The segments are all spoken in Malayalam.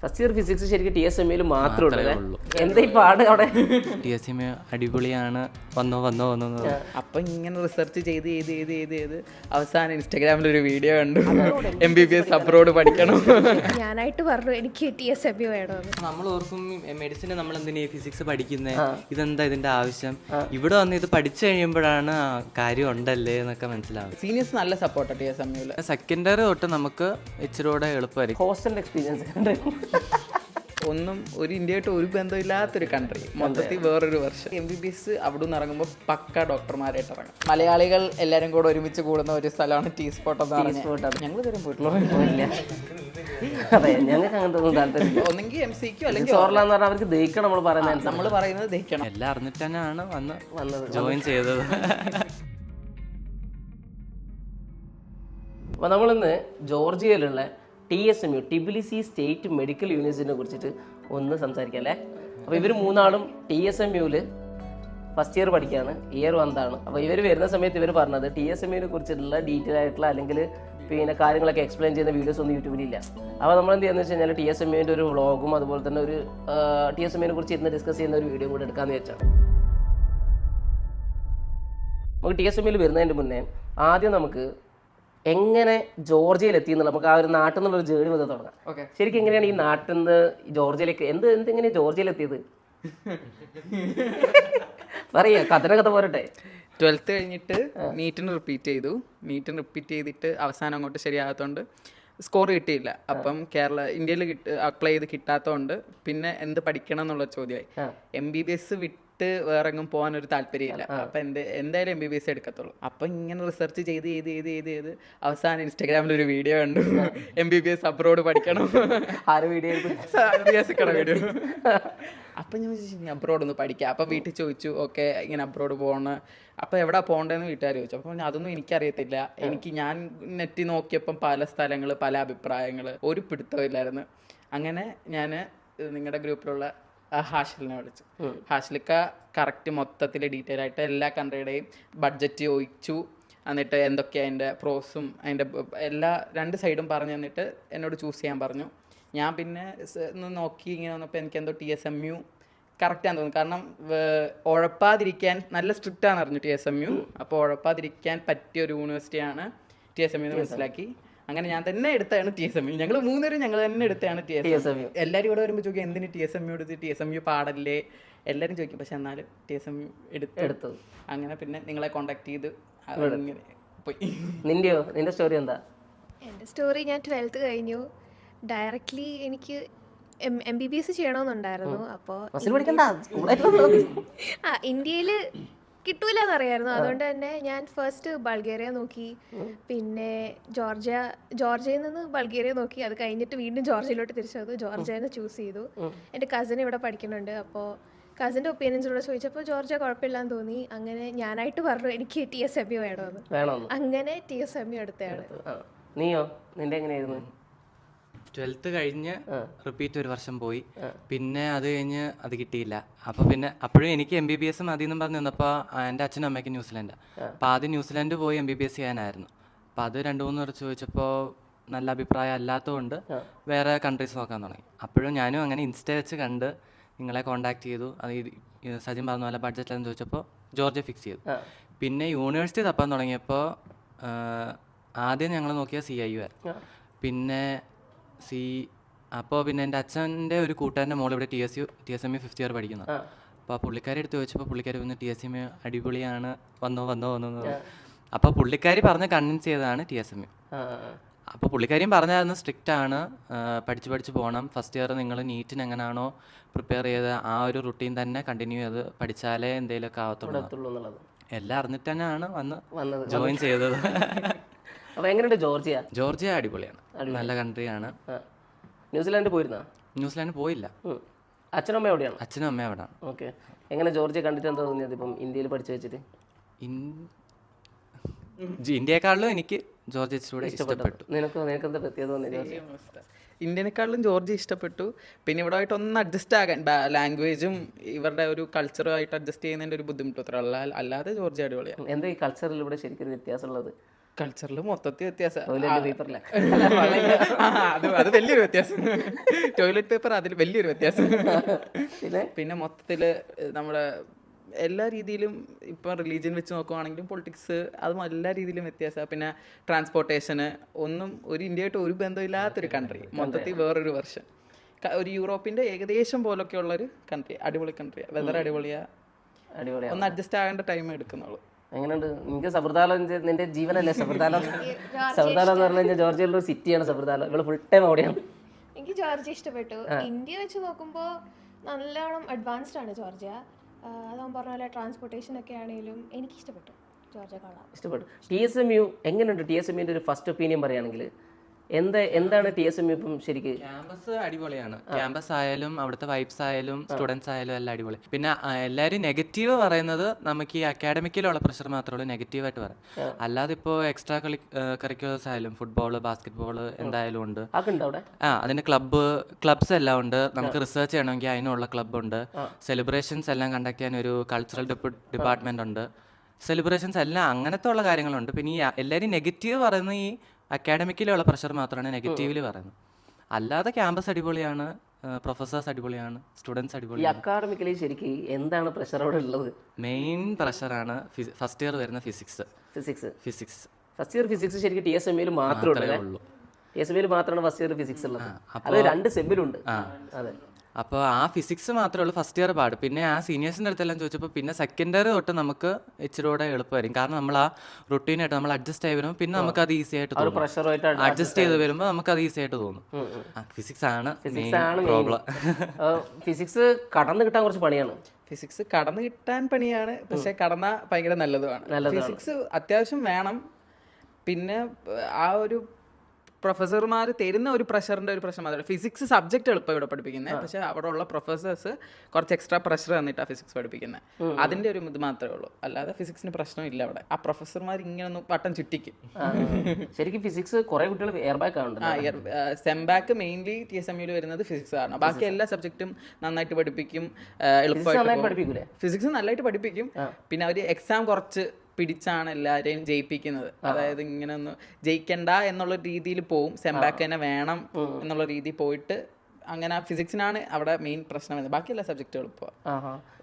ഫസ്റ്റ് ഇയർ ഫിസിക്സ് ശരിക്കും TSMA മാത്രമേ ഉള്ളൂ. എന്താ ഈ പാട് അവിടെ? TSMA അടിപൊളിയാണ്, വന്നോ വന്നോ വന്നോ. അപ്പം ഇങ്ങനെ റിസർച്ച് ചെയ്ത് അവസാനം ഇൻസ്റ്റാഗ്രാമിൽ ഒരു വീഡിയോ കണ്ടു, MBBS അബ്രോഡ് പഠിക്കണം. ഞാനായിട്ട് പറഞ്ഞു എനിക്ക് TSMA വേണമെന്ന്. നമ്മൾ ഓർക്കും മെഡിസിന് നമ്മൾ എന്തിനാ ഫിസിക്സ് പഠിക്കുന്നത്, ഇതെന്താ ഇതിന്റെ ആവശ്യം. ഇവിടെ വന്ന് ഇത് പഠിച്ചു കഴിയുമ്പോഴാണ് കാര്യം ഉണ്ടല്ലേ എന്നൊക്കെ മനസ്സിലാവും. സീനിയേഴ്സ് നല്ല സപ്പോർട്ടാണ് TSMA. സെക്കൻഡ് ഇയർ തൊട്ട് നമുക്ക് ഇച്ചിരൂടെ എളുപ്പമായിരിക്കും. ഹോസ്റ്റൽ എക്സ്പീരിയൻസ് ഒന്നും ഒരു ഇന്ത്യയായിട്ട് ഒരു ബന്ധമില്ലാത്തൊരു കൺട്രി, മൊത്തത്തിൽ വേറൊരു വർഷം. MBBS അവിടെ നിന്ന് ഇറങ്ങുമ്പോൾ പക്ക ഡോക്ടർമാരായിട്ട് ഇറങ്ങും. മലയാളികൾ എല്ലാവരും കൂടെ ഒരുമിച്ച് കൂടുന്ന ഒരു സ്ഥലമാണ് ടീ സ്പോട്ട് എന്ന് പറഞ്ഞാൽ. ഞങ്ങൾ ഇതുവരെ പോയിട്ടുള്ള അതെ, ഞങ്ങൾക്ക് അങ്ങനത്തെ ഒന്നും താല്പര്യം. ഒന്നെങ്കിൽ MCQ അല്ലെങ്കിൽ ചോറിലാന്ന് പറഞ്ഞാൽ അവർക്ക് ദഹിക്കണം. നമ്മൾ പറയുന്നത് ദഹിക്കണം. എല്ലാം അറിഞ്ഞിട്ട് തന്നെയാണ് വന്നത് ജോയിൻ ചെയ്തത്. അപ്പോൾ നമ്മളിന്ന് ജോർജിയയിലുള്ള TSMU ടിബിലിസി സ്റ്റേറ്റ് മെഡിക്കൽ യൂണിവേഴ്സിറ്റിനെ കുറിച്ചിട്ട് ഒന്ന് സംസാരിക്കാം അല്ലേ. അപ്പോൾ ഇവർ മൂന്നാളും TSMUവിൽ ഫസ്റ്റ് ഇയർ പഠിക്കുകയാണ്, ഇയർ 1 അപ്പോൾ ഇവർ വരുന്ന സമയത്ത് ഇവർ പറഞ്ഞത് TSMUവിനെ കുറിച്ചിട്ടുള്ള ഡീറ്റെയിൽ ആയിട്ടുള്ള അല്ലെങ്കിൽ പിന്നെ കാര്യങ്ങളൊക്കെ എക്സ്പ്ലെയിൻ ചെയ്യുന്ന വീഡിയോസ് ഒന്നും യൂട്യൂബിലില്ല. അപ്പോൾ നമ്മൾ എന്ത് ചെയ്യുന്നത് വെച്ച് കഴിഞ്ഞാൽ TSMUവിൻ്റെ ഒരു വ്ളോഗും അതുപോലെ തന്നെ ഒരു TSMUവിനെ കുറിച്ച് ഇരുന്ന് ഡിസ്കസ് ചെയ്യുന്ന ഒരു വീഡിയോ കൂടെ എടുക്കാമെന്ന് വെച്ചാണ്. നമുക്ക് TSMUവിൽ വരുന്നതിൻ്റെ മുന്നേ ആദ്യം നമുക്ക് എങ്ങനെ ജോർജിയയിൽ എത്തി എന്നുള്ള നമുക്ക് ആ ഒരു നാട്ടിൽ നിന്നുള്ളൊരു ജേർണി മുതൽ തുടങ്ങാം. ശരിക്കും എങ്ങനെയാണ് ഈ നാട്ടിൽ നിന്ന് ജോർജിയയിലേക്ക് എന്തെങ്ങനെയാണ് ജോർജിയയിൽ എത്തിയത്? പറയാ കഥ പോരട്ടെ. 12th കഴിഞ്ഞിട്ട് നീറ്റിന് റിപ്പീറ്റ് ചെയ്തിട്ട് അവസാനം അങ്ങോട്ട് ശരിയാകാത്തതുകൊണ്ട് സ്കോർ കിട്ടിയില്ല. അപ്പം ഇന്ത്യയിൽ അപ്ലൈ ചെയ്ത് കിട്ടാത്തതുകൊണ്ട് പിന്നെ എന്ത് പഠിക്കണം എന്നുള്ള ചോദ്യമായി. MBBS വിട്ട് വേറെ എങ്ങും പോകാനൊരു താല്പര്യമില്ല. അപ്പം എന്തായാലും MBBS എടുക്കത്തുള്ളൂ. അപ്പം ഇങ്ങനെ റിസർച്ച് ചെയ്ത് അവസാനം ഇൻസ്റ്റാഗ്രാമിൽ ഒരു വീഡിയോ കണ്ടു, MBBS അബ്രോഡ് പഠിക്കണം. വീഡിയോ അപ്പം ഞാൻ ചോദിച്ചു അബ്രോഡ് ഒന്ന് പഠിക്കാം. അപ്പം വീട്ടിൽ ചോദിച്ചു, ഓക്കെ ഇങ്ങനെ അബ്രോഡ് പോകണം, അപ്പം എവിടെ പോകേണ്ടതെന്ന് വീട്ടുകാർ ചോദിച്ചു. അപ്പം അതൊന്നും എനിക്കറിയത്തില്ല. ഞാൻ നെറ്റിൽ നോക്കിയപ്പം പല സ്ഥലങ്ങൾ, പല അഭിപ്രായങ്ങൾ, ഒരു പിടുത്തമില്ലായിരുന്നു. അങ്ങനെ ഞാൻ നിങ്ങളുടെ ഗ്രൂപ്പിലുള്ള ഹാഷിലിനെ വിളിച്ചു. ഹാഷിലിക്ക കറക്റ്റ് മൊത്തത്തിൽ ഡീറ്റെയിൽ ആയിട്ട് എല്ലാ കൺട്രിയുടെയും ബഡ്ജറ്റ് ചോദിച്ചു. എന്നിട്ട് എന്തൊക്കെയാണ് അതിൻ്റെ പ്രോസും അതിൻ്റെ എല്ലാ 2 സൈഡും പറഞ്ഞു തന്നിട്ട് എന്നോട് ചൂസ് ചെയ്യാൻ പറഞ്ഞു. ഞാൻ പിന്നെ നോക്കി ഇങ്ങനെ വന്നപ്പോൾ എനിക്കെന്തോ TSMU കറക്റ്റാന്ന് തോന്നുന്നു. കാരണം ഉഴപ്പാതിരിക്കാൻ നല്ല സ്ട്രിക്റ്റാണ് അറിഞ്ഞു TSMU. അപ്പോൾ ഉഴപ്പാതിരിക്കാൻ പറ്റിയ ഒരു യൂണിവേഴ്സിറ്റിയാണ് TSMU എന്ന് മനസ്സിലാക്കി. അങ്ങനെ ഞാൻ തന്നെ എടുത്താണ് TSMU. ഞങ്ങൾ 3 പേരും ഞങ്ങൾ തന്നെ എടുത്താണ് TSMU. എല്ലാവരും ഇവിടെ വരുമ്പോൾ ചോദിക്കും എന്തിന് TSMU എടുത്ത്, TSMU പാടല്ലേ എല്ലാവരും ചോദിക്കും. പക്ഷെ എന്നാലും TSMU എടുത്തു. അങ്ങനെ പിന്നെ നിങ്ങളെ കോണ്ടാക്ട് ചെയ്ത് ഇങ്ങനെ പോയി. നിന്റെ സ്റ്റോറി എന്താ? എൻ്റെ സ്റ്റോറി ഞാൻ 12th കഴിഞ്ഞു. ഡയറക്റ്റ്ലി എനിക്ക് MBBS ചെയ്യണമെന്നുണ്ടായിരുന്നു. അപ്പോൾ ഇന്ത്യയിൽ കിട്ടൂല എന്നറിയായിരുന്നു. അതുകൊണ്ട് തന്നെ ഞാൻ ഫസ്റ്റ് ബൾഗേറിയ നോക്കി, പിന്നെ ജോർജിയയിൽ നിന്ന് ബൾഗേറിയ നോക്കി. അത് കഴിഞ്ഞിട്ട് വീണ്ടും ജോർജിയയിലോട്ട് തിരിച്ചു വന്നു. ജോർജിയയിൽ ചൂസ് ചെയ്തു. എൻ്റെ കസിൻ ഇവിടെ പഠിക്കുന്നുണ്ട്. അപ്പോൾ കസിൻ്റെ ഒപ്പീനിയൻസിലൂടെ ചോദിച്ചപ്പോൾ ജോർജിയ കുഴപ്പമില്ലാന്ന് തോന്നി. അങ്ങനെ ഞാനായിട്ട് പറഞ്ഞു എനിക്ക് TSMU വേണമെന്ന്. അങ്ങനെ TSMU എടുത്തതാണ്. നീയോ? നിന്റെ എങ്ങനെയായിരുന്നു? 12th കഴിഞ്ഞ് റിപ്പീറ്റ് 1 വർഷം പോയി. പിന്നെ അത് കഴിഞ്ഞ് അത് കിട്ടിയില്ല. അപ്പോൾ പിന്നെ അപ്പോഴും എനിക്ക് MBBS മതി എന്നും പറഞ്ഞു വന്നപ്പോൾ എൻ്റെ അച്ഛനും അമ്മയ്ക്ക് ന്യൂസിലാൻഡാണ്. അപ്പോൾ ആദ്യം ന്യൂസിലാൻഡ് പോയി MBBS ചെയ്യാനായിരുന്നു. അപ്പോൾ അത് 2-3 വർഷം ചോദിച്ചപ്പോൾ നല്ല അഭിപ്രായം അല്ലാത്തതുകൊണ്ട് വേറെ കൺട്രീസ് നോക്കാൻ തുടങ്ങി. അപ്പോഴും ഞാനും അങ്ങനെ ഇൻസ്റ്റ വെച്ച് കണ്ട് നിങ്ങളെ കോൺടാക്ട് ചെയ്തു. അത് സജിൻ പറഞ്ഞ പോലെ ബഡ്ജറ്റിലെന്ന് ചോദിച്ചപ്പോൾ ജോർജിയ ഫിക്സ് ചെയ്തു. പിന്നെ യൂണിവേഴ്സിറ്റി തപ്പാൻ തുടങ്ങിയപ്പോൾ ആദ്യം ഞങ്ങൾ നോക്കിയ CIU ആയിരുന്നു. പിന്നെ അപ്പോൾ പിന്നെ എൻ്റെ അച്ഛൻ്റെ ഒരു കൂട്ടുകാരൻ്റെ മോൾ ഇവിടെ TSMU 5th ഇയർ പഠിക്കുന്നത്. അപ്പോൾ പുള്ളിക്കാരി എടുത്ത് ചോദിച്ചപ്പോൾ പുള്ളിക്കാരി വന്ന് TSMU അടിപൊളിയാണ്, വന്നോ. അപ്പോൾ പുള്ളിക്കാരി പറഞ്ഞ് കൺവിൻസ് ചെയ്തതാണ് TSMU. അപ്പോൾ പുള്ളിക്കാരിയും പറഞ്ഞായിരുന്നു സ്ട്രിക്റ്റ് ആണ്, പഠിച്ച് പോകണം. ഫസ്റ്റ് ഇയർ നിങ്ങൾ നീറ്റിന് എങ്ങനെയാണോ പ്രിപ്പയർ ചെയ്ത് ആ ഒരു റുട്ടീൻ തന്നെ കണ്ടിന്യൂ ചെയ്ത് പഠിച്ചാലേ എന്തെങ്കിലുമൊക്കെ ആവത്തുള്ളൂ എന്നുള്ളത്. എല്ലാം അറിഞ്ഞിട്ട് തന്നെയാണ് വന്നത് ജോയിൻ ചെയ്തത്. അപ്പോൾ എങ്ങനെയുണ്ട് ജോർജിയ? ജോർജിയ അടിപൊളിയാണ്, നല്ല കൺട്രിയാണ്. ന്യൂസിലാൻഡ് പോയിരുന്നോ? ന്യൂസിലാൻഡ് പോയില്ല. അച്ഛനും അമ്മ എവിടെയാണ്? അച്ഛനും അമ്മ അവിടെയാണ്. ഓക്കെ. എങ്ങനെ ജോർജിയ കണ്ടിട്ട് എന്താ തോന്നിയത് ഇപ്പം ഇന്ത്യയിൽ പഠിച്ചു വെച്ചിട്ട്? ഇന്ത്യയെക്കാളിലും എനിക്ക് ജോർജിയ ഇഷ്ടപ്പെട്ടു. നിനക്കെന്താ പ്രത്യേകത തോന്നിയത്? ഇന്ത്യനെക്കാളും ജോർജിയ ഇഷ്ടപ്പെട്ടു. പിന്നെ ഇവിടെ ആയിട്ട് ഒന്ന് അഡ്ജസ്റ്റ് ആകാൻ ലാംഗ്വേജും ഇവരുടെ ഒരു കൾച്ചറുമായിട്ട് അഡ്ജസ്റ്റ് ചെയ്യുന്നതിൻ്റെ ഒരു ബുദ്ധിമുട്ട് അത്ര. അല്ലാതെ ജോർജിയ അടിപൊളിയാണ്. എന്താ ഈ കൾച്ചറിൽ ഇവിടെ ശരിക്കും വ്യത്യാസമുള്ളത്? കൾച്ചറിൽ മൊത്തത്തിൽ വ്യത്യാസം പേപ്പറിലെ അത് വലിയൊരു വ്യത്യാസം. ടോയ്ലറ്റ് പേപ്പർ അതിൽ വലിയൊരു വ്യത്യാസം. പിന്നെ മൊത്തത്തിൽ നമ്മുടെ എല്ലാ രീതിയിലും ഇപ്പം റിലീജിയൻ വെച്ച് നോക്കുവാണെങ്കിലും പൊളിറ്റിക്സ് അതും എല്ലാ രീതിയിലും വ്യത്യാസമാണ്. പിന്നെ ട്രാൻസ്പോർട്ടേഷന് ഒന്നും ഒരു ഇന്ത്യയായിട്ട് ഒരു ബന്ധമില്ലാത്തൊരു കൺട്രി, മൊത്തത്തിൽ വേറൊരു വെർഷൻ. ഒരു യൂറോപ്പിൻ്റെ ഏകദേശം പോലൊക്കെ ഉള്ളൊരു കൺട്രി, അടിപൊളി കൺട്രി. വെതർ അടിപൊളിയാണ്, ഒന്ന് അഡ്ജസ്റ്റ് ആകേണ്ട ടൈം എടുക്കുന്നുള്ളൂ. എങ്ങനെയുണ്ട് നിങ്ങൾക്ക് സബർദാല? നിന്റെ ജീവനല്ലേ സബർദാല? സബർദാല എന്ന് പറഞ്ഞു കഴിഞ്ഞാൽ ജോർജിയയിലെ ഒരു സിറ്റിയാണ് സബർദാല. ഇവിടെ ഫുൾ ടൈം അവിടെയാണ്. എനിക്ക് ജോർജിയ ഇഷ്ടപ്പെട്ടു. ഇന്ത്യ വെച്ച് നോക്കുമ്പോൾ നല്ലോണം അഡ്വാൻസ്ഡ് ആണ് ജോർജിയ. അതാകുമ്പോൾ പറഞ്ഞ പോലെ ട്രാൻസ്പോർട്ടേഷൻ ഒക്കെ ആണെങ്കിലും എനിക്ക് ഇഷ്ടപ്പെട്ടു. ജോർജിയ കൊള്ളാം, ഇഷ്ടപ്പെട്ടു. TSMU എങ്ങനെയുണ്ട്? TSMUവിൻ്റെ ഒരു ഫസ്റ്റ് ഒപ്പീനിയൻ പറയുകയാണെങ്കിൽ എന്താണ് TSMU ഇപ്പം ശരിക്കും? ക്യാമ്പസ് അടിപൊളിയാണ്. ക്യാമ്പസ് ആയാലും അവിടുത്തെ വൈബ്സ് ആയാലും സ്റ്റുഡൻസ് ആയാലും എല്ലാം അടിപൊളി. പിന്നെ എല്ലാവരും നെഗറ്റീവ് പറയുന്നത് നമുക്ക് ഈ അക്കാഡമിക്കിലുള്ള പ്രഷർ മാത്രമേ ഉള്ളൂ നെഗറ്റീവായിട്ട് പറയാം. അല്ലാതെ ഇപ്പോൾ എക്സ്ട്രാ കരിക്കുലേഴ്സ് ആയാലും ഫുട്ബോൾ, ബാസ്കറ്റ് എന്തായാലും ഉണ്ട്. അതിന് ക്ലബ്സ് എല്ലാം ഉണ്ട്. നമുക്ക് റിസർച്ച് ചെയ്യണമെങ്കിൽ അതിനുള്ള ക്ലബ്ബുണ്ട്. സെലിബ്രേഷൻസ് എല്ലാം കണ്ടക്ട് ചെയ്യാൻ ഒരു കൾച്ചറൽ ഡിപ്പാർട്ട്മെന്റ് ഉണ്ട്. സെലിബ്രേഷൻസ് എല്ലാം അങ്ങനത്തെ ഉള്ള കാര്യങ്ങളുണ്ട്. പിന്നെ ഈ എല്ലാവരും നെഗറ്റീവ് പറയുന്ന ഈ അക്കാഡമിക്കിലുള്ള പ്രഷർ മാത്രമാണ് നെഗറ്റീവില് പറയുന്നത്. അല്ലാതെ ക്യാമ്പസ് അടിപൊളിയാണ്, പ്രൊഫസേഴ്സ് അടിപൊളിയാണ്, സ്റ്റുഡൻസ് അടിപൊളിയാണ്. അക്കാഡമിക്കലി ശരിക്കും എന്താണ് പ്രഷർ അവിടെ ഉള്ളത്? മെയിൻ പ്രഷറാണ് ഫസ്റ്റ് ഇയർ വരുന്ന ഫിസിക്സ്. ഫസ്റ്റ് ഇയർ ഫിസിക്സ് ശരിക്കും TSMUവിൽ മാത്രമേ ഉള്ളൂ. TSMUവിൽ മാത്രമാണ് ഫസ്റ്റ് ഇയർ ഫിസിക്സ് ഉള്ളത്. അത് 2 സെമ്മിലുണ്ട്. അതെ. അപ്പോൾ ആ ഫിസിക്സ് മാത്രമേ ഉള്ളൂ ഫസ്റ്റ് ഇയർ പാട്. പിന്നെ ആ സീനിയേഴ്സിൻ്റെ അടുത്തെല്ലാം ചോദിച്ചപ്പോൾ പിന്നെ സെക്കൻഡ് ഇയർ തൊട്ട് നമുക്ക് ഇച്ചിരി കൂടെ എളുപ്പമായിരിക്കും. കാരണം നമ്മൾ ആ റുട്ടീനായിട്ട് നമ്മൾ അഡ്ജസ്റ്റ് ആയി വരുമ്പോൾ പിന്നെ നമുക്ക് അത് ഈസി ആയിട്ട് തോന്നും. അഡ്ജസ്റ്റ് ചെയ്ത് വരുമ്പോൾ നമുക്ക് അത് ഈസി ആയിട്ട് തോന്നും. ഫിസിക്സ് ആണ് പ്രോബ്ലം. ഫിസിക്സ് കടന്നു കിട്ടാൻ കുറച്ച് പണിയാണ്. ഫിസിക്സ് കടന്നു കിട്ടാൻ പണിയാണ്, പക്ഷെ കടന്നാൽ ഭയങ്കര നല്ലതുമാണ്. ഫിസിക്സ് അത്യാവശ്യം വേണം. പിന്നെ ആ ഒരു പ്രൊഫസർമാർ തരുന്ന ഒരു പ്രഷറിൻ്റെ ഒരു പ്രശ്നം മാത്രമേ. ഫിസിക്സ് സബ്ജക്റ്റ് എളുപ്പം ഇവിടെ പഠിപ്പിക്കുന്നത്, പക്ഷെ അവിടെ ഉള്ള പ്രൊഫസേഴ്സ് കുറച്ച് എക്സ്ട്രാ പ്രഷർ തന്നിട്ടാണ് ഫിസിക്സ് പഠിപ്പിക്കുന്നത്. അതിൻ്റെ ഒരു ഇത് മാത്രമേ ഉള്ളൂ. അല്ലാതെ ഫിസിക്സിന് പ്രശ്നമില്ല അവിടെ. ആ പ്രൊഫസർമാർ ഇങ്ങനെ ഒന്ന് വട്ടം ചുറ്റിക്കും. ശരിക്കും ഫിസിക്സ് കുറെ കുട്ടികൾ എയർ ബാക്ക് ആണ്. സെംബാക്ക് മെയിൻലി TSMUവിൽ വരുന്നത് ഫിസിക്സ് ആണ്. ബാക്കി എല്ലാ സബ്ജക്റ്റും നന്നായിട്ട് പഠിപ്പിക്കും, എളുപ്പമായിട്ട് ഫിസിക്സ് നല്ലതായിട്ട് പഠിപ്പിക്കും. പിന്നെ അവർ എക്സാം കുറച്ച് പിടിച്ചാണ് എല്ലാവരെയും ജയിപ്പിക്കുന്നത്. അതായത് ഇങ്ങനെ ഒന്ന് ജയിക്കണ്ട എന്നുള്ള രീതിയിൽ പോവും. സെംബാക്ക് തന്നെ വേണം എന്നുള്ള രീതിയിൽ പോയിട്ട് അങ്ങനെ ഫിസിക്സിനാണ് അവിടെ മെയിൻ പ്രശ്നം വരുന്നത്. ബാക്കി എല്ലാ സബ്ജക്റ്റുകളും ഇപ്പോൾ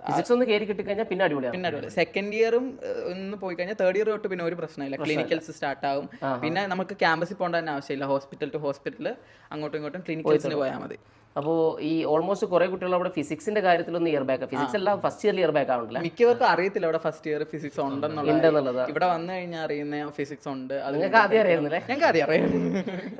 ഫിസിക്സ് ഒന്ന് കയറി കിട്ടിക്കഴിഞ്ഞാൽ പിന്നെ അടിപൊളിയാണ്. സെക്കൻഡ് ഇയറും ഒന്ന് പോയി കഴിഞ്ഞാൽ തേർഡ് ഇയർ തൊട്ട് പിന്നെ ഒരു പ്രശ്നമില്ല. ക്ലിനിക്കൽസ് സ്റ്റാർട്ട് ആവും. പിന്നെ നമുക്ക് ക്യാമ്പസിൽ പോകേണ്ട തന്നെ ആവശ്യമില്ല. ഹോസ്പിറ്റൽ ടു ഹോസ്പിറ്റൽ അങ്ങോട്ടും ഇങ്ങോട്ടും ക്ലിനിക്കൽസിന് പോയാൽ മതി. അപ്പോൾ ഈ ഓൾമോസ്റ്റ് കുറെ കുട്ടികൾ അവിടെ ഫിസിക്സിന്റെ കാര്യത്തിലൊന്നും ഇയർ ബാക്ക്, ഫിസിക്സ് എല്ലാം ഫസ്റ്റ് ഇയർ ഇയർ ബാക്ക് ആവണില്ല. മിക്കവർക്കും അറിയത്തില്ല അവിടെ ഫസ്റ്റ് ഇയർ ഫിസിക്സ് ഉണ്ടെന്നുള്ളത്. ഇവിടെ വന്നു കഴിഞ്ഞാൽ അറിയുന്ന ഫിസിക്സ് ഉണ്ട്. നിങ്ങൾക്ക് ആദ്യം അറിയായിരുന്നില്ലേ? ഞങ്ങൾക്ക് അറിയാം.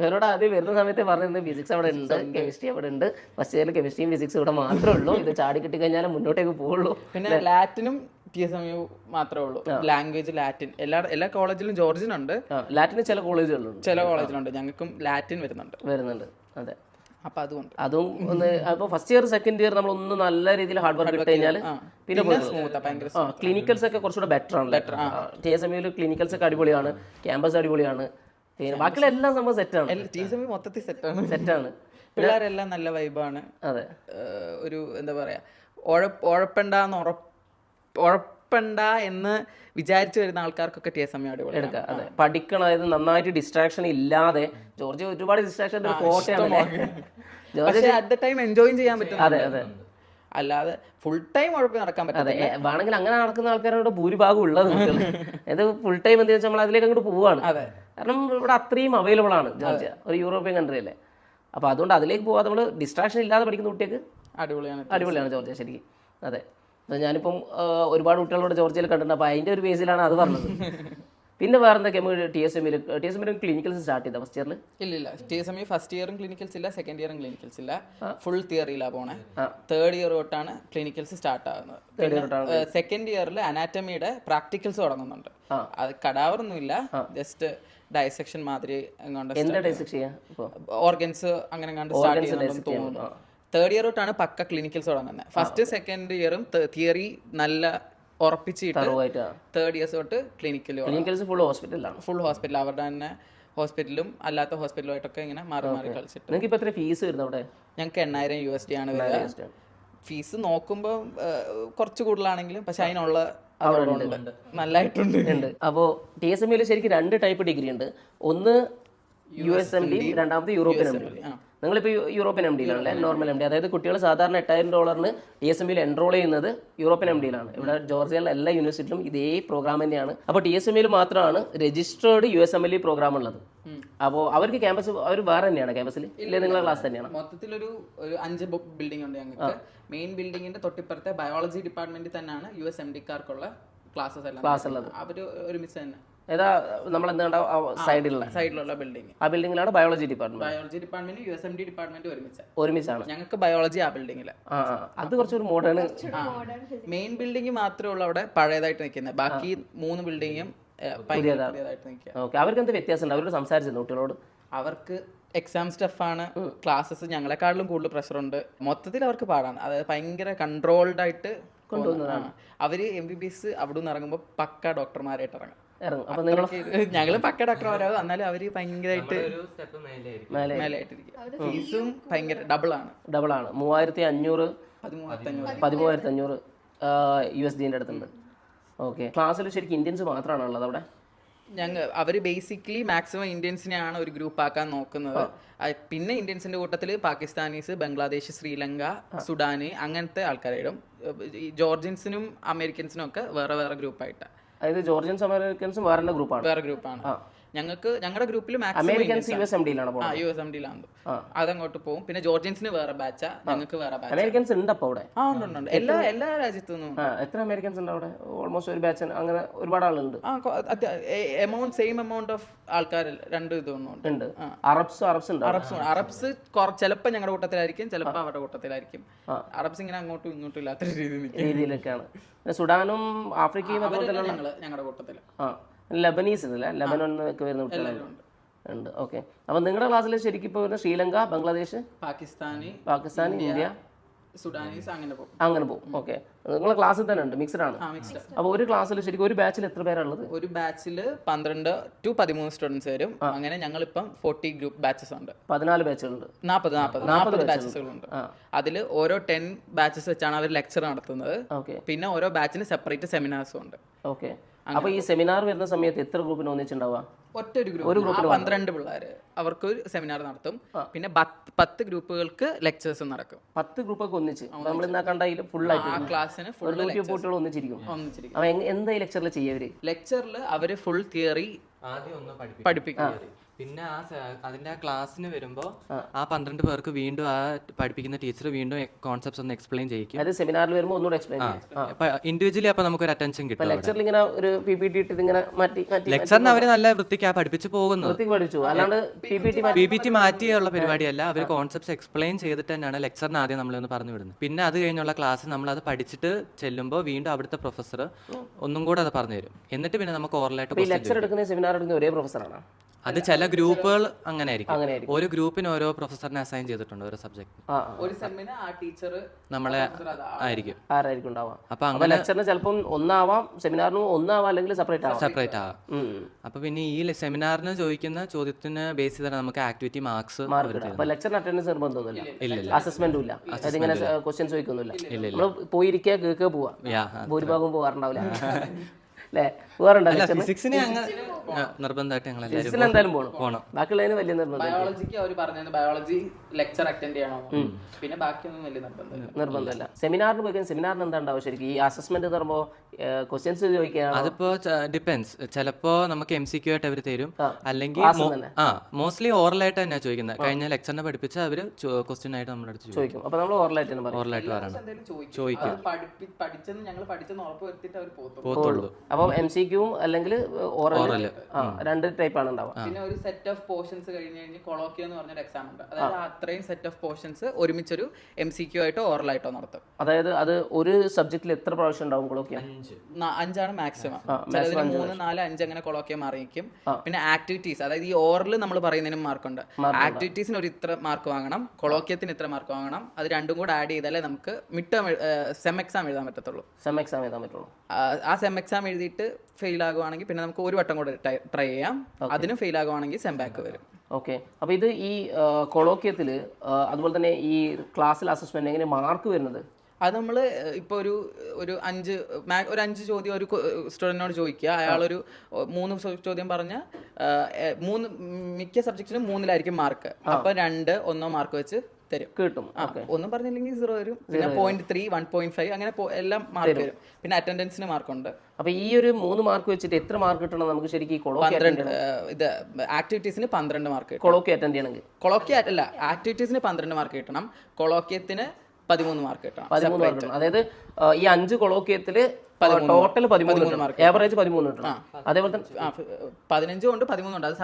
ഇവരോട് ആദ്യം വരുന്ന സമയത്ത് പറഞ്ഞിരുന്നത് ഫിസിക്സ് അവിടെ ഉണ്ട്, കെമിസ്ട്രി അവിടെ ഉണ്ട്. ഫസ്റ്റ് ഇയറിൽ കെമിസ്ട്രിയും ഫിസിക്സും ഇവിടെ മാത്രമേ ഉള്ളൂ. ഇത് ചാടി കിട്ടി കഴിഞ്ഞാൽ മുന്നോട്ടേക്ക് പോകുള്ളൂ. പിന്നെ ലാറ്റിനും TSMU മാത്രമേ ഉള്ളൂ. ലാംഗ്വേജ് ലാറ്റിൻ എല്ലാ കോളേജിലും ജോർജിയൻ ഉണ്ട്. ലാറ്റിന് ചില കോളേജിലുണ്ട്. ഞങ്ങൾക്കും ലാറ്റിൻ വരുന്നുണ്ട്. അതെ. അപ്പൊ അതും ഒന്ന് അപ്പോൾ ഫസ്റ്റ് ഇയർ സെക്കൻഡ് ഇയർ നമ്മൾ ഒന്ന് നല്ല രീതിയിൽ ഹാർഡ് വർക്ക് ഇട്ട് കഴിഞ്ഞാൽ പിന്നെ ക്ലിനിക്കൽസ് ഒക്കെ കുറച്ചുകൂടെ ബെറ്റർ ആണ്. TSMUവിൽ ക്ലിനിക്കൽസ് ഒക്കെ അടിപൊളിയാണ്, ക്യാമ്പസ് അടിപൊളിയാണ്. പിന്നെ ബാക്കിയുള്ള എല്ലാം സംഭവം സെറ്റാണ്. TSMU മൊത്തത്തിൽ സെറ്റാണ്. പിള്ളേരെല്ലാം നല്ല വൈബാണ്. അതെ. ഒരു എന്താ പറയാ, ഉഴപ്പണ്ട എന്ന് വിചാരിച്ചു വരുന്ന ആൾക്കാർക്കൊക്കെ TSMU അടിപൊളി എടുക്കാം. അതെ, പഠിക്കണം. അതായത് നന്നായിട്ട് ഡിസ്ട്രാക്ഷൻ ഇല്ലാതെ. ജോർജിയ ഒരുപാട് ഡിസ്ട്രാക്ഷൻ എൻജോയ് ചെയ്യാൻ പറ്റും. അതെ അതെ. അല്ലാതെ ഫുൾ ടൈം ഉഴപ്പി നടക്കാൻ പറ്റും. വേണമെങ്കിൽ അങ്ങനെ നടക്കുന്ന ആൾക്കാരോട് ഭൂരിഭാഗം ഉള്ളത് ഇത് ഫുൾ ടൈം എന്താ വെച്ചാൽ നമ്മൾ അതിലേക്ക് അങ്ങോട്ട് പോവുകയാണ്. കാരണം ഇവിടെ അത്രയും അവൈലബിൾ ആണ് ജോർജിയ, ഒരു യൂറോപ്യൻ കൺട്രി അല്ലേ. അപ്പോൾ അതുകൊണ്ട് അതിലേക്ക് പോകാതെ നമ്മൾ ഡിസ്ട്രാക്ഷൻ ഇല്ലാതെ പഠിക്കുന്ന കുട്ടികൾക്ക് അടിപൊളിയാണ് ജോർജിയ ശരിക്കും. അതെ. ഞാനിപ്പം ഒരുപാട് കുട്ടികളോട് ജോർജിയയിൽ കണ്ടിട്ടുണ്ട്. അപ്പോൾ അതിൻ്റെ ഒരു ബേസിലാണ് അത് പറഞ്ഞത്. പിന്നെ വേറെ എന്തൊക്കെയാണ് TSMUവിൽ ക്ലിനിക്കൽസ് സ്റ്റാർട്ട് ചെയ്താൽ ഫസ്റ്റ് ഇയറിൽ? ഇല്ല, TSMU ഫസ്റ്റ് ഇയറും ക്ലിനിക്കൽസ് ഇല്ല, സെക്കൻഡ് ഇയറും ക്ലിനിക്കൽസ് ഇല്ല. ഫുൾ തിയറിയിലാണ് പോണേ. തേർഡ് ഇയർ തൊട്ടാണ് ക്ലിനിക്കൽസ് സ്റ്റാർട്ട് ആകുന്നത്. സെക്കൻഡ് ഇയറിൽ അനാറ്റമിയുടെ പ്രാക്ടിക്കൽസ് തുടങ്ങുന്നുണ്ട്. അത് കടാവറൊന്നുമില്ല, ജസ്റ്റ് ഡയസെക്ഷൻ മാതിരി ഓർഗൻസ് അങ്ങനെ സ്റ്റാർട്ട് ചെയ്യുന്നുണ്ടെന്ന് തോന്നുന്നു. തേർഡ് ഇയർ തൊട്ടാണ് പക്ക ക്ലിനിക്കൽസ് തുടങ്ങുന്നത്. ഫസ്റ്റ് സെക്കൻഡ് ഇയറും തിയറി നല്ല ഉറപ്പിച്ചിട്ട് തേർഡ് ഇയേഴ്സ് തൊട്ട് ക്ലിനിക്കൽസ് ഫുൾ ഹോസ്പിറ്റൽ അവരുടെ തന്നെ ഹോസ്പിറ്റലും അല്ലാത്ത ഹോസ്പിറ്റലുമായിട്ടൊക്കെ ഇങ്ങനെ മാറി കളിച്ചിട്ട്. നിങ്ങൾക്ക് എത്ര ഫീസ് വരുന്നത് അവിടെ? ഞങ്ങൾക്ക് $8,000 ആണ് വരിക. ഫീസ് നോക്കുമ്പോൾ കുറച്ച് കൂടുതലാണെങ്കിലും പക്ഷെ അതിനുള്ള അവിടെ ഉണ്ട്. നല്ലതായിട്ടുണ്ട്. ഉണ്ട്. അപ്പോൾ TSMUയിൽ ശരിക്കും 2 ടൈപ്പ് ഡിഗ്രി ഉണ്ട്. ഒന്ന് USMD, രണ്ടാമത് യൂറോപ്യൻ MD. നിങ്ങളിപ്പോൾ യൂറോപ്യൻ MDയിലാണല്ലേ, നോർമൽ MD. അതായത് കുട്ടികൾ സാധാരണ $8,000 TSMUയിൽ എൻറോൾ ചെയ്യുന്നത് യൂറോപ്യൻ MDയിലാണ്. ഇവിടെ ജോർജിയയിലെ എല്ലാ യൂണിവേഴ്സിറ്റിയിലും ഇതേ പ്രോഗ്രാം തന്നെയാണ്. അപ്പോൾ TSMUയിൽ മാത്രമാണ് രജിസ്റ്റേർഡ് USMLE പ്രോഗ്രാം ഉള്ളത്. അപ്പോൾ അവർക്ക് ക്യാമ്പസ് അവർ വേറെ തന്നെയാണ് ക്യാമ്പസിൽ, ഇല്ലേ നിങ്ങളുടെ ക്ലാസ് തന്നെയാണ്? മൊത്തത്തിലൊരു 5 ബിൽഡിംഗ് ഉണ്ട് ഞങ്ങൾക്ക്. മെയിൻ ബിൽഡിങ്ങിന്റെ തൊട്ടിപ്പുറത്തെ ബയോളജി ഡിപ്പാർട്ട്മെന്റിൽ തന്നെയാണ് USMDക്കാർക്കുള്ള ക്ലാസ്സസ് എല്ലാം. അവര് ഒരുമിച്ച് തന്നെ. ഏതാ നമ്മൾ എന്താ സൈഡിലുള്ള ബിൽഡിംഗ്, ആ ബിൽഡിങ്ങിലാണ് ബയോളജി ഡിപ്പാർട്ട്മെന്റ് USMD ഡിപ്പാർട്ട്മെന്റ് ഒരുമിച്ചാണ്. ഞങ്ങൾക്ക് ബയോളജി ആ ബിൽഡിങ്ങില്. അത് കുറച്ചൊരു മോഡേൺ. മെയിൻ ബിൽഡിംഗ് മാത്രമേ ഉള്ളൂ അവിടെ പഴയതായിട്ട് നിൽക്കുന്നത്. ബാക്കി 3 ബിൽഡിങ്ങും പുതിയതായിട്ട് നിൽക്കുക. ഓക്കെ, അവർക്ക് എന്ത് വ്യത്യാസം ഉണ്ട്? അവരോട് സംസാരിച്ചിരുന്നു കുട്ടികളോട്? അവർക്ക് എക്സാം സ്റ്റഫാണ്, ക്ലാസ്സസ് ഞങ്ങളെക്കാട്ടിലും കൂടുതൽ പ്രഷറുണ്ട്. മൊത്തത്തിൽ അവർക്ക് പാടാണ്. അതായത് ഭയങ്കര കൺട്രോൾഡ് ആയിട്ട് കൊണ്ടുവന്നതാണ്. അവര് MBBS അവിടെ നിന്ന് ഇറങ്ങുമ്പോൾ പക്ക ഡോക്ടർമാരായിട്ട് ഇറങ്ങും. അപ്പൊ നിങ്ങൾ ഞങ്ങള് പക്ക ഡോക്ടർമാരാകും, എന്നാലും അവര് ഭയങ്കരമായിട്ട് മേലായിട്ടിരിക്കും. ഫീസും ഭയങ്കര ഡബിൾ ആണ്. 3500 13,500 USD അടുത്തുണ്ട്. ഓക്കെ, ക്ലാസ്സിൽ ശരിക്കും ഇന്ത്യൻസ് മാത്രമാണ് ഉള്ളത് അവിടെ? അവർ ബേസിക്കലി മാക്സിമം ഇന്ത്യൻസിനെയാണ് ഒരു ഗ്രൂപ്പ് ആക്കാൻ നോക്കുന്നത്. പിന്നെ ഇന്ത്യൻസിന്റെ കൂട്ടത്തിൽ പാകിസ്ഥാനീസ്, ബംഗ്ലാദേശ്, ശ്രീലങ്ക, സുഡാന് അങ്ങനത്തെ ആൾക്കാരായിടും. ഈ ജോർജിയൻസിനും അമേരിക്കൻസിനും ഒക്കെ വേറെ വേറെ ഗ്രൂപ്പായിട്ടാണ്. അതായത് ജോർജിയൻസ് അമേരിക്കൻസും വേറെ ഗ്രൂപ്പാണ്. ഞങ്ങൾക്ക് ഞങ്ങളുടെ ഗ്രൂപ്പിൽ അമേരിക്കൻസ് USMDയിലാണ്. USMDയിലാണ്. അതങ്ങോട്ട് പോകും. പിന്നെ ജോർജിയൻസിന് വേറെ ബാച്ചാ, ഞങ്ങൾക്ക് വേറെ ബാച്ച്. അമേരിക്കൻസ് ഉണ്ട് അപ്പോൾ അവിടെ? ഉണ്ട്. എല്ലാ രാജ്യത്തു നിന്നും. എത്ര അമേരിക്കൻസ് ഉണ്ട് അവിടെ? ഓൾമോസ്റ്റ് ഒരു ബാച്ച് അങ്ങനെ ഒരുപാട് ആളുണ്ട്. സെയിം എമൗണ്ട് ഓഫ് ആൾക്കാർ രണ്ട് ഇതൊന്നും. അറബ്സ് ഉണ്ട്. അറബ്സ് ചിലപ്പോൾ ഞങ്ങളുടെ കൂട്ടത്തിലായിരിക്കും, ചിലപ്പോൾ അവരുടെ കൂട്ടത്തിലായിരിക്കും. അറബ്സ് ഇങ്ങനെ അങ്ങോട്ടും ഇങ്ങോട്ടും ഇല്ലാത്ത രീതിയിലൊക്കെയാണ്. സുഡാനും ആഫ്രിക്കയും ഞങ്ങളുടെ കൂട്ടത്തിൽ. ലബനീസ് ഇല്ല, ലെബനോൺ ഒക്കെ വരുന്ന കുട്ടികളുണ്ട്. ഓക്കെ, അപ്പോൾ നിങ്ങളുടെ ക്ലാസ്സിൽ ശരിക്കും ഇപ്പോൾ വരുന്ന ശ്രീലങ്ക, ബംഗ്ലാദേശ്, പാകിസ്ഥാൻ, ഇന്ത്യ, സുഡാനീസ് അങ്ങനെ പോകും. ഓക്കെ, നിങ്ങളുടെ ക്ലാസ്സിൽ തന്നെ ഉണ്ട്, മിക്സഡ് ആണ്. അപ്പോൾ ഒരു ക്ലാസ്സിൽ ശരിക്കും ഒരു ബാച്ചിൽ എത്ര പേരുള്ളത്? ഒരു ബാച്ചിൽ 12 to 13 സ്റ്റുഡൻസ് വരും. അങ്ങനെ ഞങ്ങളിപ്പം 40 ഗ്രൂപ്പ് ബാച്ചസ് ഉണ്ട്. 14 ബാച്ചുകളുണ്ട്. 40 ബാച്ചസുകളുണ്ട്. അതിൽ ഓരോ 10 ബാച്ചസ് വെച്ചാണ് അവർ ലെക്ചർ നടത്തുന്നത്. പിന്നെ ഓരോ ബാച്ചിന് സെപ്പറേറ്റ് സെമിനാർസും ഉണ്ട്. ഓക്കെ, അപ്പൊ ഈ സെമിനാർ വരുന്ന സമയത്ത് എത്ര ഗ്രൂപ്പിന് ഒന്നിച്ചുണ്ടാവുക? ഒറ്റ ഒരു ഗ്രൂപ്പ് 12 പിള്ളേർ അവർക്ക് ഒരു സെമിനാർ നടത്തും. പിന്നെ 10 ഗ്രൂപ്പുകൾക്ക് ലെക്ചേഴ്സ് നടക്കും. 10 ഗ്രൂപ്പൊക്കെ ഒന്നിച്ച് നമ്മൾ ഇന്നാ കണ്ടതിൽ ഫുൾ ആയിട്ട് ആ ക്ലാസ്സിന് ഫുൾ കുട്ടികൾ ഒന്നിച്ചിരിക്കും. അപ്പൊ എന്താ ഈ ലെക്ചറിൽ ചെയ്യവര്? ലെക്ചറിൽ അവര് ഫുൾ തിയറി ആദ്യം ഒന്ന് പഠിപ്പിക്കും. പിന്നെ അതിന്റെ ആ ക്ലാസ്സിന് വരുമ്പോൾ ആ 12 പേർക്ക് വീണ്ടും ആ പഠിപ്പിക്കുന്ന ടീച്ചർ വീണ്ടും കോൺസെപ്റ്റ്സ് ഒന്ന് എക്സ്പ്ലെയിൻ ചെയ്യിക്കും. അത് സെമിനാറിൽ വരുമ്പോൾ ഒന്നുകൂടെ എക്സ്പ്ലെയിൻ ചെയ്യും. ഇൻഡിവിജ്വലി അപ്പൊ നമുക്ക് ഒരു അറ്റൻഷൻ കിട്ടും. ലെക്ചറിൽ ഇങ്ങനെ ഒരു PPT ഇട്ട് ഇങ്ങനെ മാറ്റി ലെക്ചറിന് അവര് നല്ല വൃത്തിക്കാ പഠിപ്പിച്ച് പോകുന്നത്. പഠിച്ചു, അല്ലാണ്ട് PPT മാറ്റിയുള്ള പരിപാടിയല്ല. അവർ കോൺസെപ്റ്റ്സ് എക്സ്പ്ലെയിൻ ചെയ്തിട്ട് തന്നെയാണ് ലെക്ചറിന് ആദ്യം നമ്മളൊന്ന് പറഞ്ഞു വിടുന്നത്. പിന്നെ അത് കഴിഞ്ഞുള്ള ക്ലാസ് നമ്മൾ അത് പഠിച്ചിട്ട് ചെല്ലുമ്പോൾ വീണ്ടും അവിടുത്തെ പ്രൊഫസർ ഒന്നും കൂടെ അത് പറഞ്ഞു തരും. എന്നിട്ട് പിന്നെ നമുക്ക് ഓറലായിട്ട് ലെക്ചർ എടുക്കുന്ന സെമിനാർ എടുക്കുന്ന ഒരേ പ്രൊഫസറാണ്. അത് ചില ഗ്രൂപ്പുകൾ അങ്ങനെ ആയിരിക്കും. ഓരോ ഗ്രൂപ്പിന് ഓരോ പ്രൊഫസറിനെ അസൈൻ ചെയ്തിട്ടുണ്ട് ഓരോ സബ്ജക്ട്. ഒരു സെമിന് ആ ടീച്ചർ നമ്മളെ ആയിരിക്കും ഉണ്ടാവുക. അപ്പൊ അങ്ങനെ ലെക്ചറിന് ചിലപ്പം ഒന്നാവാം, സെമിനാറിനും ഒന്നാവാം, അല്ലെങ്കിൽ സെപ്പറേറ്റ് ആവാം. അപ്പൊ പിന്നെ ഈ സെമിനാറിന് ചോദിക്കുന്ന ചോദ്യത്തിന് ബേസ് ചെയ്താണ് നമുക്ക് ആക്ടിവിറ്റി മാർക്സ്. ലെക്ചറിന് അറ്റൻഡൻസ് നിർബന്ധമൊന്നുമില്ല, അസസ്മെന്റും ഇല്ല, അതിങ്ങനെ ക്വസ്റ്റ്യൻസ് ചോദിക്കൊന്നുമില്ല. നമ്മൾ പോയിരിക്കുക, കേൾക്കുക, പോവാ. ഭൂരിഭാഗം പോകാറുണ്ടാവില്ല അല്ലേ? ഫിസിക്സിന് നിർബന്ധമായിട്ട് ഞങ്ങൾ എന്തായാലും പോകണം. ബാക്കിയുള്ളതിന് വലിയ നിർബന്ധം. ബയോളജിക്ക് അവർ പറഞ്ഞത് ബയോളജി ലെക്ചർ അറ്റൻഡ് ചെയ്യണോ, പിന്നെ ബാക്കിയൊന്നും വലിയ നിർബന്ധമല്ല. സെമിനാറിന് പോയി സെമിനാറിന് എന്താ ഉണ്ടാവും ശരിക്കും? ഈ അസസ്മെന്റ് എന്ന് പറയുമ്പോൾ ക്വസ്റ്റ്യൻസ് ചോദിക്കുകയാണ്. അതിപ്പോ ഡിപ്പെൻസ്. ചിലപ്പോ നമുക്ക് MCQ ആയിട്ട് അവർ തരും, അല്ലെങ്കിൽ മോസ്റ്റ്ലി ഓറലായിട്ട് തന്നെയാണ് ചോദിക്കുന്നത്. കഴിഞ്ഞ ലെക്ചറിനെ പഠിപ്പിച്ച അവര് ക്വസ്റ്റ്യൻ ആയിട്ട് നമ്മുടെ അടുത്ത് ചോദിക്കും. അപ്പൊ നമ്മൾ ഓറലായിട്ട് പറയണം, ചോദിക്കും. പഠിച്ചെന്ന് ഞങ്ങൾ പഠിച്ചെന്ന് ഉറപ്പ് വരുത്തിയിട്ട് അവർ പോകത്തുള്ളൂ. അപ്പൊ MCQ അല്ലെങ്കിൽ ഓറൽ, രണ്ട് ടൈപ്പാണ് ഉണ്ടാവുക. പിന്നെ ഒരു സെറ്റ് ഓഫ് പോർഷൻസ് കഴിഞ്ഞ് കൊളോക്കിയോ എന്ന് പറഞ്ഞൊരു എക്സാം ഉണ്ട്. അതായത് അത്രയും സെറ്റ് ഓഫ് പോർഷൻസ് ഒരുമിച്ചൊരു MCQ ആയിട്ടോ ഓറലായിട്ടോ നടത്തും. അതായത് അത് ഒരു സബ്ജക്റ്റിൽ എത്ര പ്രാവശ്യം ഉണ്ടാവും കൊളോക്കിയോ? 5 മാക്സിമം. ചിലതിന് 3, 4, 5 അങ്ങനെ കൊളോക്കിയോ മാറിയിരിക്കും. പിന്നെ ആക്ടിവിറ്റീസ്, അതായത് ഈ ഓറൽ നമ്മൾ പറയുന്നതിനും മാർക്കുണ്ട്. ആക്ടിവിറ്റീസിന് ഒരു ഇത്ര മാർക്ക് വാങ്ങണം, കൊളോക്കിയത്തിന് ഇത്ര മാർക്ക് വാങ്ങണം. അത് രണ്ടും കൂടെ ആഡ് ചെയ്താലേ നമുക്ക് സെം എക്സാം എഴുതാൻ പറ്റത്തുള്ളൂ. ആ സെം എക്സാം എഴുതിയിട്ട് ഫെയിൽ ആകുവാണെങ്കിൽ പിന്നെ നമുക്ക് ഒരു വട്ടം കൂടെ ട്രൈ ചെയ്യാം. അതിനും ഫെയിൽ ആകുവാണെങ്കിൽ സെം ബാക്ക് വരും. ഓക്കെ, അപ്പോൾ ഇത് ഈ കൊളോക്കിയത്തിൽ അതുപോലെ തന്നെ ഈ ക്ലാസ്സിൽ അസസ്മെന്റ് എങ്ങനെ മാർക്ക് വരുന്നത്? അത് നമ്മൾ ഇപ്പോൾ ഒരു 5 ചോദ്യം ഒരു സ്റ്റുഡൻറ്റിനോട് ചോദിക്കുക, അയാളൊരു 3 ചോദ്യം പറഞ്ഞ് മിക്ക സബ്ജക്റ്റിനും 3-ലായിരിക്കും മാർക്ക്. അപ്പോൾ 2-1 മാർക്ക് വെച്ച് തരും, കിട്ടും. ഒന്നും പറഞ്ഞില്ലെങ്കിൽ 0 വരും. പിന്നെ 0.3, 1.5 അങ്ങനെ എല്ലാം മാർക്ക് വരും. പിന്നെ അറ്റൻഡൻസിന് മാർക്കുണ്ട്. അപ്പൊ ഈ ഒരു 3 മാർക്ക് വെച്ചിട്ട് എത്ര മാർക്ക് കിട്ടണം നമുക്ക് ശരിക്കും? 12 ഇത് ആക്ടിവിറ്റീസിന് 12 മാർക്ക് കിട്ടും. കൊളോക്കി അറ്റൻഡ് ചെയ്യണമെങ്കിൽ അല്ല, ആക്ടിവിറ്റീസിന് 12 മാർക്ക് കിട്ടണം, കൊളോക്കിയത്തിന് 13 മാർക്ക് കിട്ടണം. 13 മാർക്ക് കിട്ടണം. അതായത് ഈ 5 കൊളോക്കിയത്തില് ടോട്ടൽ 13 മാർക്ക്, ആവറേജ് 13 കിട്ടണം. അതേപോലെ തന്നെ 15 ഉണ്ട് 13 ഉണ്ട്, അത്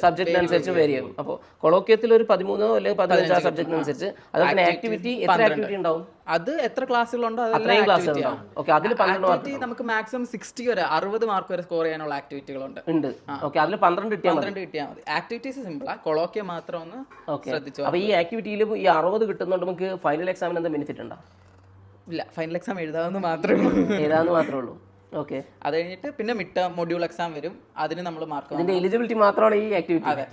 സബ്ജക്റ്റിനനുസരിച്ച് വേരി ചെയ്യും. അപ്പോൾ കൊളോക്കിയത്തിൽ ഒരു 13 അല്ലെങ്കിൽ 15 ആ സബ്ജക്റ്റിനനുസരിച്ച്. അതുപോലെ ആക്ടിവിറ്റി എത്ര ആക്ടിവിറ്റി ഉണ്ടാവും? അത് എത്ര ക്ലാസ്സുകളുണ്ടോ അത്രയും ക്ലാസ് ഉണ്ടാവും. ഓക്കെ, അതിൽ 12 മാർക്ക് നമുക്ക് മാക്സിമം 60 വരെ 60 മാർക്ക് വരെ സ്കോർ ചെയ്യാനുള്ള ആക്ടിവിറ്റികളുണ്ട്. ഉണ്ട്. ഓക്കെ, അതിൽ 12 കിട്ടിയാൽ മതി. ആക്ടിവിറ്റീസ് സിമ്പിളാ, കൊളോക്കിയ മാത്രം ഒന്ന് ശ്രദ്ധിച്ചു. അപ്പോൾ ഈ ആക്ടിവിറ്റിയിൽ ഈ 60 കിട്ടുന്നതുകൊണ്ട് നമുക്ക് ഫൈനൽ എക്സാമിന് എന്താ ബെനിഫിറ്റ് ഉണ്ടോ? ഇല്ല, ഫൈനൽ എക്സാം എഴുതാമെന്ന് മാത്രമേ ഉള്ളൂ. ഓക്കെ, അത് കഴിഞ്ഞിട്ട് പിന്നെ മിഡ് മൊഡ്യൂൾ എക്സാം വരും, അതിന് നമ്മൾ മാർക്ക്. ഇതിന്റെ എലിജിബിലിറ്റി മാത്രമാണ് ഈ ആക്ടിവിറ്റി. അതെ,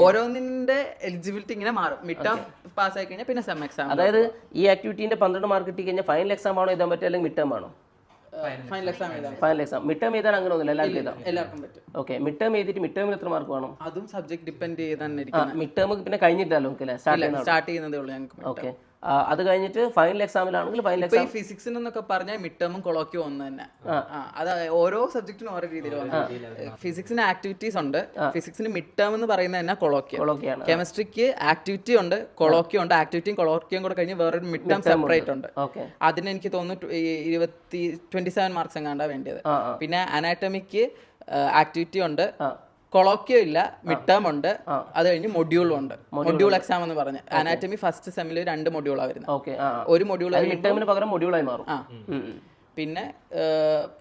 ഓരോന്നിന്റെ എലിജിബിലിറ്റി ഇങ്ങനെ മാറും. മിഡ് ടേം പാസ് ആയി കഴിഞ്ഞാൽ പിന്നെ സെം എക്സാം. അതായത് ഈ ആക്ടിവിറ്റിന്റെ 12 മാർക്ക് കിട്ടി കഴിഞ്ഞാൽ ഫൈനൽ എക്സാം ആണോ എഴുതാൻ പറ്റുക, അല്ലെങ്കിൽ മിഡ് ടേം ആണോ? ഫൈനൽ എക്സാം മിഡ് ടേം എഴുതാൻ അങ്ങനെ ഒന്നുമില്ല, എല്ലാവർക്കും പറ്റും. ഓക്കെ, മിഡ് ടേം എഴുതിയിട്ട് മിഡ് ടേമിൽ എത്ര മാർക്ക് വേണം? അതും സബ്ജക്ട് ഡിപ്പെൻഡ് ചെയ്ത് തന്നെ ഇരിക്കും. മിഡ് ടേം പിന്നെ കഴിഞ്ഞിട്ടല്ലോ സ്റ്റാർട്ട് ചെയ്യുന്നതേ ഉള്ളൂ ഞങ്ങൾക്ക്. ഓക്കെ, അത് കഴിഞ്ഞിട്ട് ഫൈനൽ എക്സാമിലാണെങ്കിൽ ഫൈനൽ എക്സാം ഫിസിക്സിന് എന്നൊക്കെ പറഞ്ഞാൽ മിഡ് ടേമും കൊളോക്കിയും ഒന്ന് തന്നെ. അത് ഓരോ സബ്ജക്റ്റിനും ഓരോ രീതിയിൽ വന്നു. ഫിസിക്സിന് ആക്ടിവിറ്റീസ് ഉണ്ട്, ഫിസിക്സിന് മിഡ് ടേം എന്ന് പറയുന്നത് തന്നെ കൊളോക്കിയാണ്. കെമിസ്ട്രിക്ക് ആക്ടിവിറ്റി ഉണ്ട്, കൊളോക്കിയും ഉണ്ട്. ആക്ടിവിറ്റിയും കൊളോക്കിയും കൂടെ കഴിഞ്ഞ് വേറൊരു മിഡ് ടേം സെപ്പറേറ്റ് ഉണ്ട്. അതിന് എനിക്ക് തോന്നുന്നു 27 മാർക്സ് എങ്ങാണ്ടാ വേണ്ടിയത്. പിന്നെ അനാറ്റമിക്ക് ആക്ടിവിറ്റി ഉണ്ട്, കൊളോക്കിയോ ഇല്ല, മിഡ് ടേം ഉണ്ട്, അത് കഴിഞ്ഞ് മൊഡ്യൂളും ഉണ്ട്. മൊഡ്യൂൾ എക്സാം എന്ന് പറഞ്ഞ് അനാറ്റമി ഫസ്റ്റ് സെമ്മിൽ 2 മൊഡ്യൂളാണ് വരുന്നത്. ഒരു മൊഡ്യൂൾ പകരം മൊഡ്യൂളായി മാറും. പിന്നെ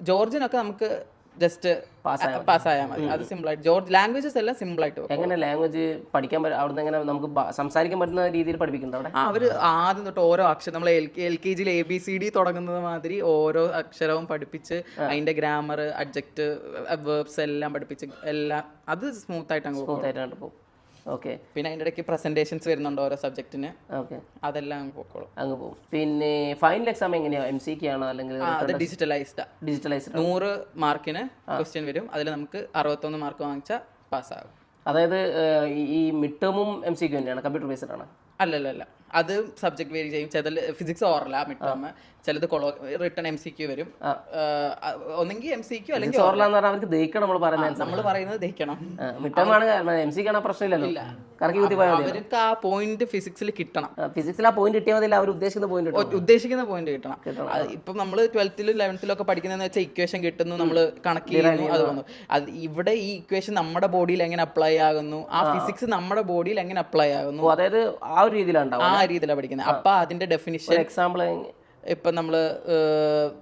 ജോർജിനൊക്കെ നമുക്ക് ജസ്റ്റ് പാസ്സായാൽ മതി, അത് സിമ്പിൾ ആയിട്ട്. ലാംഗ്വേജസ് എല്ലാം സിമ്പിൾ ആയിട്ട്. എങ്ങനെ ലാംഗ്വേജ് പഠിക്കാൻ അവിടുന്ന് എങ്ങനെ നമുക്ക് സംസാരിക്കാൻ പറ്റുന്ന രീതിയിൽ പഠിപ്പിക്കുന്നുണ്ട് അവിടെ? അവർ ആദ്യം തൊട്ട് ഓരോ അക്ഷരം നമ്മൾ LKG ABCD തുടങ്ങുന്നത് മാതിരി ഓരോ അക്ഷരവും പഠിപ്പിച്ച് അതിന്റെ ഗ്രാമർ, അഡ്ജക്റ്റ്, വെർബ്സ് എല്ലാം പഠിപ്പിച്ച് എല്ലാം അത് സ്മൂത്ത് ആയിട്ട് അങ്ങ് പോകും. ഓക്കെ, പിന്നെ അതിൻ്റെ ഇടയ്ക്ക് പ്രസന്റേഷൻസ് വരുന്നുണ്ട് ഓരോ സബ്ജക്റ്റിന്. ഓക്കെ, അതെല്ലാം അങ്ങ് പോകും. പിന്നെ ഫൈനൽ എക്സാം എങ്ങനെയാ? MCQ ആണോ അല്ലെങ്കിൽ അത് ഡിജിറ്റലൈസ്ഡ്? 100 മാർക്കിന് ക്വസ്റ്റ്യൻ വരും, അതിൽ നമുക്ക് 61 മാർക്ക് വാങ്ങിച്ചാൽ പാസ്സാകും. അതായത് ഈ മിഡ് ടേമും MCQ തന്നെയാണ്, കമ്പ്യൂട്ടർ ബേസ്ഡ് ആണ്? അല്ലല്ല, അത് സബ്ജക്ട് വേരി ചെയ്യും. ചില ഫിസിക്സ് ഓറല്ല മിഡ് ടേം, ചിലത് റിട്ടേൺ MCQ വരും. ഒന്നെങ്കിൽ MCQ അല്ലെങ്കിൽ അവർക്ക് ദഹിക്കണം. നമ്മൾ പറയുന്നത് ദഹിക്കണം. അവർക്ക് ആ പോയിന്റ് ഫിസിക്സിൽ കിട്ടണം. ഫിസിക്സിൽ ആ പോയിന്റ് കിട്ടിയാൽ മതി, അവർ ഉദ്ദേശിക്കുന്ന പോയിന്റ് കിട്ടണം. ഇപ്പം നമ്മൾ 12th 11th ഒക്കെ പഠിക്കുന്നതെന്ന് വെച്ചാൽ ഇക്വേഷൻ കിട്ടുന്നു, നമ്മൾ കണക്ക് ചെയ്യുന്നു, അത് വന്നു. അത് ഇവിടെ ഈ ഇക്വേഷൻ നമ്മുടെ ബോഡിയിൽ എങ്ങനെ അപ്ലൈ ആകുന്നു, ആ ഫിസിക്സ് നമ്മുടെ ബോഡിയിൽ എങ്ങനെ അപ്ലൈ ആകുന്നു, അതായത് ആ ഒരു രീതിയിലാണ് പഠിക്കുന്നത്. അപ്പൊ അതിന്റെ ഡെഫിനിഷൻ എക്സാമ്പിൾ ഇപ്പം നമ്മൾ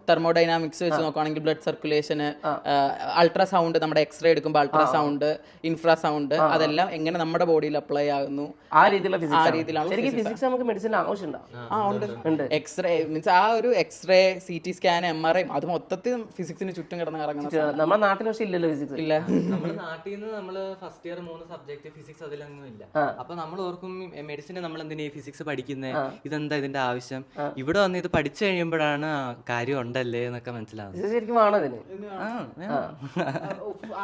തെർമോഡൈനാമിക്സ് വെച്ച് നോക്കുകയാണെങ്കിൽ ബ്ലഡ് സർക്കുലേഷന്, അൾട്രാസൗണ്ട്, നമ്മുടെ എക്സ്റേ എടുക്കുമ്പോൾ അൾട്രാസൗണ്ട്, ഇൻഫ്രാസൗണ്ട്, അതെല്ലാം എങ്ങനെ നമ്മുടെ ബോഡിയിൽ അപ്ലൈ ആകുന്നു, ആ രീതിയിലാണ്. എക്സ്റേ മീൻസ് ആ ഒരു എക്സ്റേ, CT സ്കാൻ, MRI, അത് മൊത്തത്തിൽ ഫിസിക്സിന് ചുറ്റും കിടന്ന് കറങ്ങുന്നത്. നമ്മുടെ നാട്ടിൽ പക്ഷേ ഇല്ലല്ലോ ഫിസിക്സ്. ഇല്ല, നമ്മുടെ നാട്ടിൽ നിന്ന് നമ്മള് ഫസ്റ്റ് ഇയർ 3 സബ്ജക്ട് ഫിസിക്സ് അതിലൊന്നും ഇല്ല. അപ്പൊ നമ്മൾ ഓർക്കും മെഡിസിന് നമ്മൾ എന്തിനാ ഫിസിക്സ് പഠിക്കുന്നത്, ഇതെന്താ ഇതിന്റെ ആവശ്യം? ഇവിടെ വന്ന് ഇത് പഠിച്ചു കഴിയുമ്പോഴാണ് കാര്യം ഉണ്ടല്ലേ എന്നൊക്കെ മനസ്സിലാവുന്നത്. ശരിക്കും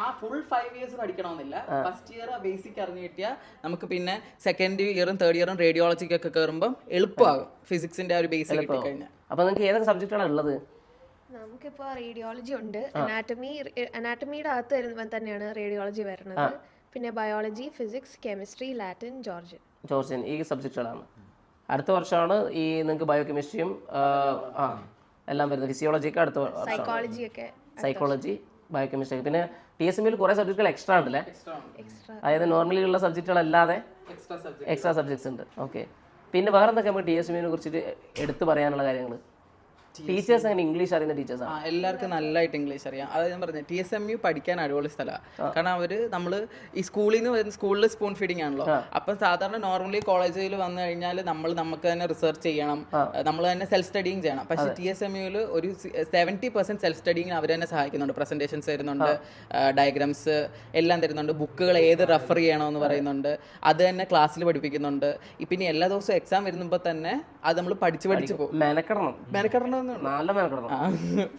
ആ ഫുൾ 5 ഇയേഴ്സ് പഠിക്കണമെന്നില്ല. ഫസ്റ്റ് ഇയർ ബേസിക് അറിഞ്ഞു കിട്ടിയാൽ നമുക്ക് പിന്നെ സെക്കൻഡ് ഇയറും തേർഡ് ഇയറും റേഡിയോളജിക്കൊക്കെ കയറുമ്പോൾ എളുപ്പമാകും ഫിസിക്സിന്റെ ഒരു ബേസിക് കിട്ടി കഴിഞ്ഞാൽ. അപ്പൊ നിങ്ങൾക്ക് ഏതൊക്കെ സബ്ജക്റ്റുകളാണ് ഉള്ളത്? നമുക്കിപ്പോൾ റേഡിയോളജി ഉണ്ട്, അനാറ്റമിയുടെ അകത്ത് തന്നെയാണ് റേഡിയോളജി വരുന്നത്. പിന്നെ biology, physics, chemistry, Latin, Georgian ഈ സബ്ജക്റ്റുകളാണ്. അടുത്ത വർഷമാണ് ഈ നിങ്ങൾക്ക് ബയോ കെമിസ്ട്രിയും എല്ലാം വരുന്നത്. ഫിസിയോളജിയൊക്കെ അടുത്ത സൈക്കോളജി, ബയോ കെമിസ്ട്രി. പിന്നെ TSMൽ കുറേ സബ്ജക്റ്റുകൾ എക്സ്ട്രാ ഉണ്ടല്ലേ? അതായത് നോർമലി ഉള്ള സബ്ജക്റ്റുകളല്ലാതെ എക്സ്ട്രാ സബ്ജക്ട്സ് ഉണ്ട്. ഓക്കെ, പിന്നെ വേറെ എന്തൊക്കെ നമുക്ക് TSMനെ കുറിച്ചിട്ട് എടുത്തു പറയാനുള്ള കാര്യങ്ങൾ? ടീച്ചേഴ്സ് അങ്ങനെ ഇംഗ്ലീഷ് അറിയുന്ന ടീച്ചേഴ്സ് ആണ്? എല്ലാവർക്കും നല്ലതായിട്ട് ഇംഗ്ലീഷ് അറിയാം. അത് ഞാൻ പറഞ്ഞത് TSMU പഠിക്കാൻ അടിപൊളി സ്ഥലമാണ്. കാരണം അവര് നമ്മള് ഈ സ്കൂളിൽ സ്പൂൺ ഫീഡിങ് ആണല്ലോ. അപ്പം സാധാരണ നോർമലി കോളേജിൽ വന്നു കഴിഞ്ഞാൽ നമുക്ക് തന്നെ റിസർച്ച് ചെയ്യണം, നമ്മൾ തന്നെ സെൽഫ് സ്റ്റഡിങ് ചെയ്യണം. പക്ഷേ TSMUയിൽ ഒരു 70% സെൽഫ് സ്റ്റഡിങ് അവർ തന്നെ സഹായിക്കുന്നുണ്ട്. പ്രസന്റേഷൻസ് തരുന്നുണ്ട്, ഡയഗ്രാംസ് എല്ലാം തരുന്നുണ്ട്, ബുക്കുകൾ ഏത് റെഫർ ചെയ്യണമെന്ന് പറയുന്നുണ്ട്, അത് തന്നെ ക്ലാസ്സിൽ പഠിപ്പിക്കുന്നുണ്ട്. പിന്നെ എല്ലാ ദിവസവും എക്സാം വരുമ്പോൾ തന്നെ അത് നമ്മൾ പഠിച്ച് പോകും. മെനക്കെടണം നല്ല മെനക്കെടണം.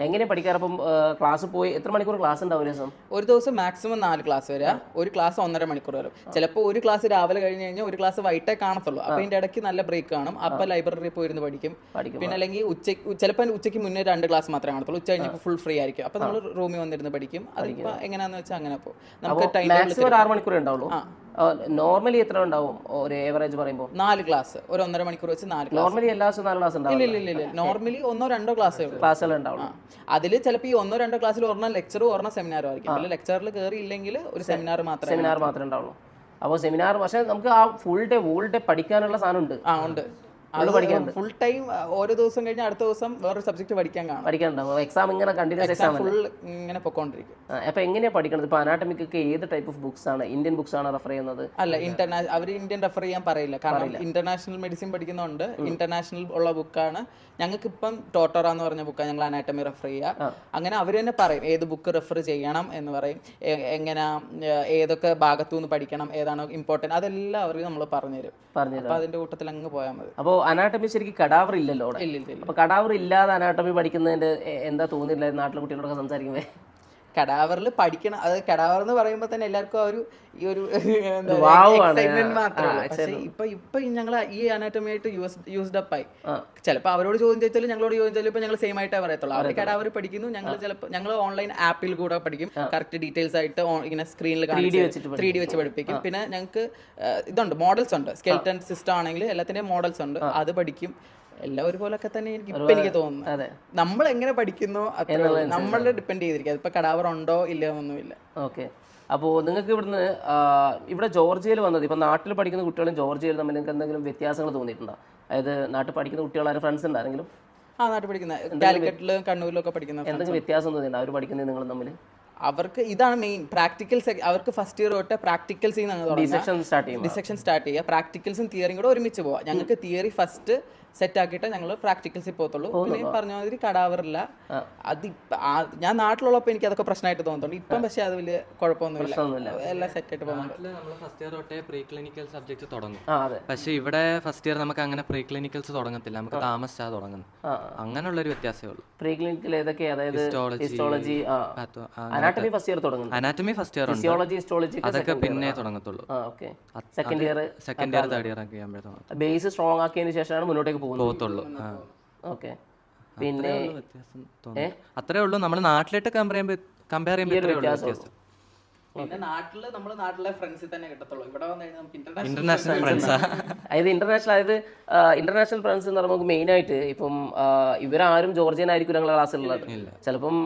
എങ്ങനെ പഠിക്കാറപ്പം ക്ലാസ് പോയി എത്ര മണിക്കൂർ ക്ലാസ് ഉണ്ടാവും ഒരു ദിവസം? ഒരു ദിവസം മാക്സിമം 4 ക്ലാസ് വരെ, ഒരു ക്ലാസ് 1.5 മണിക്കൂർ വരും. ചിലപ്പോൾ ഒരു ക്ലാസ് രാവിലെ കഴിഞ്ഞ് കഴിഞ്ഞാൽ ഒരു ക്ലാസ് വൈകിട്ടേ കാണത്തുള്ളൂ. അപ്പോൾ ഇതിൻ്റെ ഇടയ്ക്ക് നല്ല ബ്രേക്ക് കാണും. അപ്പോൾ ലൈബ്രറിയിൽ പോയിരുന്ന് പഠിക്കും. പിന്നെ അല്ലെങ്കിൽ ചിലപ്പോൾ ഉച്ചയ്ക്ക് മുന്നേ 2 ക്ലാസ് മാത്രമേ കാണത്തുള്ളൂ. ഉച്ച കഴിഞ്ഞപ്പോൾ ഫുൾ ഫ്രീ ആയിരിക്കും. അപ്പോൾ നമ്മൾ റൂമിൽ വന്നിരുന്ന് പഠിക്കും. അതിപ്പോൾ എങ്ങനെയാണെന്ന് വെച്ചാൽ അങ്ങനെ പോകും. നമുക്ക് ടൈം 6 മണിക്കൂർ ഉണ്ടാവുള്ളൂ. നോർമലി എത്ര ഉണ്ടാവും ഒരു ഏവറേജ് പറയുമ്പോൾ? 4 ക്ലാസ്, ഒരു 1.5 മണിക്കൂർ വെച്ച് 4 ക്ലാസ്. നോർമലി എല്ലാ ദിവസവും 4 ക്ലാസ് ഉണ്ടാവും? ഇല്ല, നോർമലി 1-2 ക്ലാസ്സുകൾ ഉണ്ടാവും. അതിൽ ചിലപ്പോൾ ഈ 1-2 ക്ലാസ്സിൽ ഒരെണ്ണം ലെക്ചറും ഒരെണ്ണം സെമിനാറും ആയിരിക്കും. അല്ല ലെക്ചറിൽ കയറി ഇല്ലെങ്കിൽ ഒരു സെമിനാർ മാത്രമേ ഉണ്ടാവുള്ളൂ. അപ്പോൾ സെമിനാർ പക്ഷേ നമുക്ക് ആ ഫുൾ ഡേ പഠിക്കാനുള്ള സാധനം ഉണ്ട്. ഉണ്ട്. ഫുൾ ടൈം ഓരോ ദിവസം കഴിഞ്ഞാൽ അടുത്ത ദിവസം വേറൊരു സബ്ജക്ട് പഠിക്കാനുണ്ടാവും. എക്സാം ഇങ്ങനെ കണ്ടിന്യൂസ് എക്സാം ഫുൾ ഇങ്ങനെ പൊക്കോണ്ടിരിക്കും. അപ്പൊ എങ്ങനെയാ പഠിക്കണത്? ഇപ്പൊ അനാട്ടമിക്കൊക്കെ ഏത് ടൈപ്പ് ഓഫ് ബുക്സ് ആണ്? ഇന്ത്യൻ ബുക്സ് ആണ് റെഫർ ചെയ്യുന്നത്? അല്ല, അവർ ഇന്ത്യൻ റെഫർ ചെയ്യാൻ പറയില്ല. കാരണം ഇന്റർനാഷണൽ മെഡിസിൻ പഠിക്കുന്നുണ്ട്, ഇന്റർനാഷണൽ ഉള്ള ബുക്കാണ്. ഞങ്ങൾക്ക് ഇപ്പം ടോട്ടോറ എന്ന് പറഞ്ഞ ബുക്കാണ് ഞങ്ങൾ അനാട്ടമി റെഫർ ചെയ്യുക. അങ്ങനെ അവർ തന്നെ പറയും ഏത് ബുക്ക് റെഫർ ചെയ്യണം എന്ന് പറയും, എങ്ങനെ ഏതൊക്കെ ഭാഗത്തുനിന്ന് പഠിക്കണം, ഏതാണ് ഇമ്പോർട്ടൻറ്റ്, അതെല്ലാം അവർ നമ്മൾ പറഞ്ഞുതരും. അപ്പോൾ അതിന്റെ കൂട്ടത്തിൽ അങ്ങ് പോയാൽ മതി. അപ്പോൾ അനാട്ടമി ശരിക്കും കടാവർ ഇല്ലല്ലോ അവിടെ? ഇല്ല. അപ്പോൾ കടാവർ ഇല്ലാതെ അനാട്ടമി പഠിക്കുന്നതിന്റെ എന്താ തോന്നിയില്ല നാട്ടിലെ കുട്ടികളോടൊക്കെ സംസാരിക്കുമ്പോൾ? കടാവറിൽ പഠിക്കണം. അത് കടാവർ എന്ന് പറയുമ്പോൾ തന്നെ എല്ലാവർക്കും ഈ ഒരു എക്സൈറ്റ്മെന്റ് മാത്രമേ. പക്ഷേ ഇപ്പൊ ഞങ്ങൾ ഈ അനാട്ടമി ആയിട്ട് യൂസ്ഡ് അപ്പ് ആയി. ചിലപ്പോൾ അവരോട് ചോദ്യം ചോദിച്ചാലും ഞങ്ങളോട് ചോദ്യം ചോദിച്ചാൽ ഞങ്ങൾ സെയിം ആയിട്ടേ പറയത്തുള്ളൂ. അവർ കടാവർ പഠിക്കുന്നു, ഞങ്ങൾ ഓൺലൈൻ ആപ്പിൽ കൂടെ പഠിക്കും. കറക്റ്റ് ഡീറ്റെയിൽസ് ആയിട്ട് ഇങ്ങനെ സ്ക്രീനിൽ 3D വെച്ച് പഠിപ്പിക്കും. പിന്നെ ഞങ്ങൾക്ക് ഇതുണ്ട്, മോഡൽസ് ഉണ്ട്. സ്കെൽറ്റൻ സിസ്റ്റം ആണെങ്കിൽ എല്ലാത്തിന്റെയും മോഡൽസ് ഉണ്ട്, അത് പഠിക്കും. എല്ലാം ഒരുപോലൊക്കെ തന്നെ എനിക്ക് തോന്നുന്നു. നമ്മൾ എങ്ങനെ പഠിക്കുന്നു നമ്മളെ ഡിപ്പെൻഡ് ചെയ്തിരിക്കും. അതിപ്പോ കടാവർ ഉണ്ടോ ഇല്ലയോ ഒന്നുമില്ല. ഓക്കെ. അപ്പോൾ നിങ്ങൾക്ക് ഇവിടെ ജോർജിയയിൽ വന്നത്, ഇപ്പം നാട്ടിൽ പഠിക്കുന്ന കുട്ടികളും ജോർജിയയിൽ തമ്മിൽ നിങ്ങൾക്ക് എന്തെങ്കിലും വ്യത്യാസങ്ങൾ തോന്നിയിട്ടുണ്ടോ? അതായത് നാട്ടിൽ പഠിക്കുന്ന കുട്ടികളാരും ഫ്രണ്ട്സ് ഉണ്ടായിരുന്നെങ്കിലും നാട്ടിൽ പഠിക്കുന്ന കാലിക്കറ്റിലും കണ്ണൂരിലും ഒക്കെ പഠിക്കുന്ന എന്തെങ്കിലും വ്യത്യാസം തോന്നിയിട്ടുണ്ടോ അവർ പഠിക്കുന്നത് നിങ്ങൾ തമ്മിൽ? അവർക്ക് ഇതാണ് മെയിൻ പ്രാക്ടിക്കൽസ്. അവർക്ക് ഫസ്റ്റ് ഇയർ തൊട്ട് പ്രാക്ടിക്കൽസ് ഡിസെക്ഷൻ സ്റ്റാർട്ട് ചെയ്യുക. പ്രാക്ടിക്കൽസും തിയറിയും കൂടെ ഒരുമിച്ച് പോവാം. ഞങ്ങൾക്ക് തിയറി ഫസ്റ്റ് സെറ്റ് ആക്കിയിട്ട് ഞങ്ങൾ പ്രാക്ടിക്കൽസിൽ പോകത്തുള്ളൂ. പിന്നെ പറഞ്ഞ മാതിരി കടാവറില്ല. അത് ഞാൻ നാട്ടിലുള്ളപ്പോൾ എനിക്ക് അതൊക്കെ പ്രശ്നമായിട്ട് തോന്നുന്നുണ്ട്. ഇപ്പം പക്ഷേ അത് വലിയ കുഴപ്പമൊന്നുമില്ല, എല്ലാം സെറ്റ് ആയിട്ട് പോകുന്നുണ്ട്. നമ്മൾ ഫസ്റ്റ് ഇയർ തൊട്ടേ പ്രീ ക്ലിനിക്കൽ സബ്ജക്ട് തുടങ്ങും. പക്ഷേ ഇവിടെ ഫസ്റ്റ് ഇയർ നമുക്ക് അങ്ങനെ പ്രീ ക്ലിനിക്കൽസ് തുടങ്ങത്തില്ല, നമുക്ക് താമസിച്ചാ തുടങ്ങുന്നത്. അങ്ങനെയുള്ളൊരു വ്യത്യാസമേ ഉള്ളൂ. പ്രീ ക്ലിനിക്കൽ ഏതൊക്കെ? അതായത് ഹിസ്റ്റോളജി, അനാട്ടമി ഫസ്റ്റ് ഇയർ തുടങ്ങും. Anatomy first year, physiology, histology അതൊക്കെ പിന്നെ തുടങ്ങത്തുള്ളൂ. സെക്കൻഡ് ഇയർ തേർഡ് ഇയർ ഒക്കെ ആകുമ്പോഴേ ബേസ് സ്ട്രോങ് ആക്കിയതിന് ശേഷമാണ് മുന്നോട്ടേക്ക് പോകത്തുള്ളൂ. ഓക്കെ. പിന്നെ അത്രേ ഉള്ളൂ. നമ്മൾ നാട്ടിലിട്ട് കമ്പയർ ചെയ്യുമ്പോൾ വ്യത്യാസം. പിന്നെ നാട്ടിലെ ഫ്രണ്ട്സിൽ തന്നെ കിട്ടത്തുള്ളൂ. ഇവിടെ വന്നു കഴിഞ്ഞാൽ നമുക്ക് ഇന്റർനാഷണൽ ഫ്രണ്ട്സാ. അതായത് ഇന്റർനാഷണൽ ഫ്രണ്ട്സ് എന്ന് പറയുമ്പോൾ മെയിൻ ആയിട്ട് ഇപ്പം ഇവരാരും ജോർജിയൻ ആയിരിക്കും ഞങ്ങളുടെ ക്ലാസ്സിലുള്ളത്. ചിലപ്പം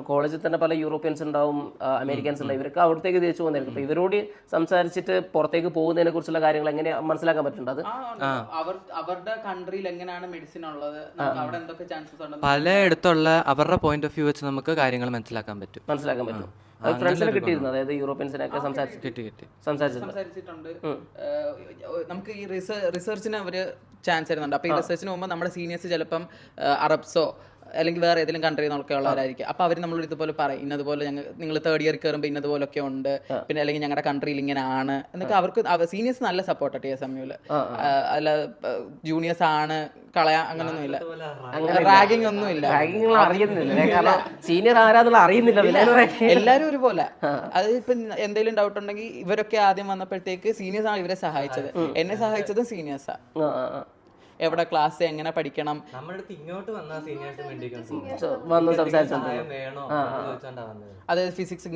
കോളേജിൽ തന്നെ പല യൂറോപ്യൻസ് ഉണ്ടാവും, അമേരിക്കൻസ് ഉണ്ടാവും. ഇവർക്ക് അവിടത്തേക്ക് തിരിച്ചു പോകുന്നതായിരിക്കും. അപ്പൊ ഇവരോട് സംസാരിച്ചിട്ട് പുറത്തേക്ക് പോകുന്നതിനെ കുറിച്ചുള്ള കാര്യങ്ങൾ എങ്ങനെ മനസ്സിലാക്കാൻ പറ്റുന്നുണ്ട്? അവരുടെ കൺട്രിയിൽ എങ്ങനെയാണ് മെഡിസിൻ ഉള്ളത്, അവിടെ എന്തൊക്കെ ചാൻസസ് ഉണ്ട്, പലയിടത്തുള്ള അവരുടെ പോയിന്റ് ഓഫ് വ്യൂ വെച്ച് നമുക്ക് കാര്യങ്ങൾ മനസ്സിലാക്കാൻ പറ്റും. ഫ്രണ്ട്സിനെ കിട്ടിയിരുന്നു, അതായത് യൂറോപ്യൻസിനൊക്കെ സംസാരിച്ചിട്ടുണ്ട്. നമുക്ക് ഈ റിസർച്ചിന് അവര് ചാൻസ് തരുന്നുണ്ട്. അപ്പൊ ഈ റിസർച്ചിന് പോകുമ്പോൾ നമ്മുടെ സീനിയേഴ്സ് ചിലപ്പം അറബ്സോ അല്ലെങ്കിൽ വേറെ ഏതെങ്കിലും കൺട്രിയിൽ നിന്നൊക്കെ ഉള്ളവരായിരിക്കും. അപ്പോൾ അവർ നമ്മൾ ഇതുപോലെ പറയും, ഇന്നതുപോലെ നിങ്ങൾ തേർഡ് ഇയർ കയറുമ്പോൾ ഇന്നതുപോലൊക്കെ ഉണ്ട്, പിന്നെ അല്ലെങ്കിൽ ഞങ്ങളുടെ കൺട്രിയിൽ ഇങ്ങനെ ആണ് എന്നൊക്കെ. അവർക്ക് സീനിയേഴ്സ് നല്ല സപ്പോർട്ടാണ് TSMU. അല്ല ജൂനിയേഴ്സ് ആണ് കളയാ അങ്ങനൊന്നുമില്ല, റാഗിങ് ഒന്നുമില്ല. എല്ലാരും ഒരുപോലെ. അത് ഇപ്പൊ എന്തെങ്കിലും ഡൗട്ട് ഉണ്ടെങ്കിൽ ഇവരൊക്കെ ആദ്യം വന്നപ്പോഴത്തേക്ക് സീനിയേഴ്സ് ആണ് ഇവരെ സഹായിച്ചത്. എന്നെ സഹായിച്ചതും സീനിയേഴ്സാ. എവിടെ ക്ലാസ് എങ്ങനെ പഠിക്കണം, അതായത് ഫിസിക്സ്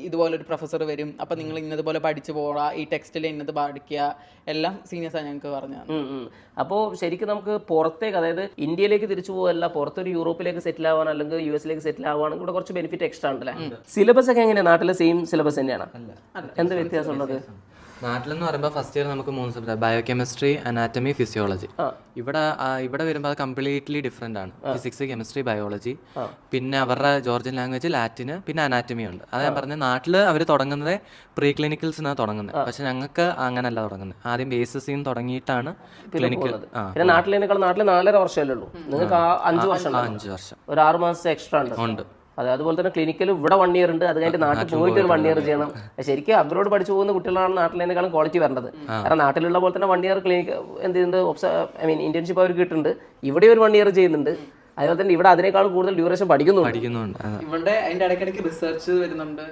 ഇതുപോലെ ഒരു പ്രൊഫസർ വരും, അപ്പൊ നിങ്ങൾ ഇന്നതുപോലെ പഠിച്ചു പോകാം, ഈ ടെക്സ്റ്റിൽ ഇന്നത് പഠിക്കുക, എല്ലാം സീനിയേഴ്സാണ് ഞങ്ങൾക്ക് പറഞ്ഞത്. അപ്പോൾ ശരിക്കും നമുക്ക് പുറത്തേക്ക്, അതായത് ഇന്ത്യയിലേക്ക് തിരിച്ചു പോകല്ല, പുറത്തൊരു യൂറോപ്പിലേക്ക് സെറ്റിൽ ആവാൻ അല്ലെങ്കിൽ US സെറ്റിൽ ആവുകയാണെങ്കിൽ ഇവിടെ കുറച്ച് ബെനിഫിറ്റ് എക്സ്ട്രാ ഉണ്ടല്ലേ? സിലബസ് ഒക്കെ എങ്ങനെയാണ്? നാട്ടിലെ സെയിം സിലബസ് തന്നെയാണ്? എന്ത് വ്യത്യാസം ഉള്ളത്? നാട്ടിലെന്ന് പറയുമ്പോൾ ഫസ്റ്റ് ഇയർ നമുക്ക് 3 സബ്ജക്ട് ബയോകെമിസ്ട്രി, അനാറ്റമി, ഫിസിയോളജി. ഇവിടെ വരുമ്പോൾ അത് കംപ്ലീറ്റ്ലി ഡിഫറെൻ്റ് ആണ്. ഫിസിക്സ്, കെമിസ്ട്രി, ബയോളജി, പിന്നെ അവരുടെ ജോർജിയൻ ലാംഗ്വേജ് ലാറ്റിന്, പിന്നെ അനാറ്റമി ഉണ്ട്. അത് ഞാൻ പറഞ്ഞ നാട്ടിൽ അവർ തുടങ്ങുന്നത് പ്രീ ക്ലിനിക്കൽസിനാണ് തുടങ്ങുന്നത്. പക്ഷെ ഞങ്ങൾക്ക് അങ്ങനെയല്ല തുടങ്ങുന്നത്. ആദ്യം ബേസിസിൽ നിന്ന് തുടങ്ങിയിട്ടാണ് ക്ലിനിക്കൽ. പിന്നെ നാട്ടിൽ 4.5 വർഷമല്ലേ ഉള്ളൂ, നിങ്ങൾക്ക് 5 വർഷം 5 വർഷം ഒരു 6 മാസത്തെ എക്സ്ട്രാ ഉണ്ട്. അതെ, അതുപോലെ തന്നെ ക്ലിനിക്കൽ ഇവിടെ 1 ഇയർ ഉണ്ട്. അത് കഴിഞ്ഞിട്ട് നാട്ടിൽ പോയിട്ട് ഒരു 1 ഇയർ ചെയ്യണം. ശരിക്കും അബ്രോഡ് പഠിച്ചു പോകുന്ന കുട്ടികളാണ് നാട്ടിലേക്കാളും ക്വാളിറ്റി വരേണ്ടത്. കാരണം നാട്ടിലുള്ള പോലെ തന്നെ 1 ഇയർ ക്ലിനിക് എന്ത് ചെയ്യുന്നുണ്ട്, ഐ മീൻ ഇന്റേൺഷിപ്പ് അവർക്ക് കിട്ടുന്നുണ്ട്. ഇവിടെ ഒരു 1 ഇയർ ചെയ്യുന്നുണ്ട്. അതുപോലെ തന്നെ ഇവിടെ അതിനേക്കാളും കൂടുതൽ ഡ്യൂറേഷൻ പഠിക്കുന്നുണ്ട്. ഇവിടെ അതിന്റെ ഇടയ്ക്കിടയ്ക്ക് റിസർച്ച് വരുന്നുണ്ട്.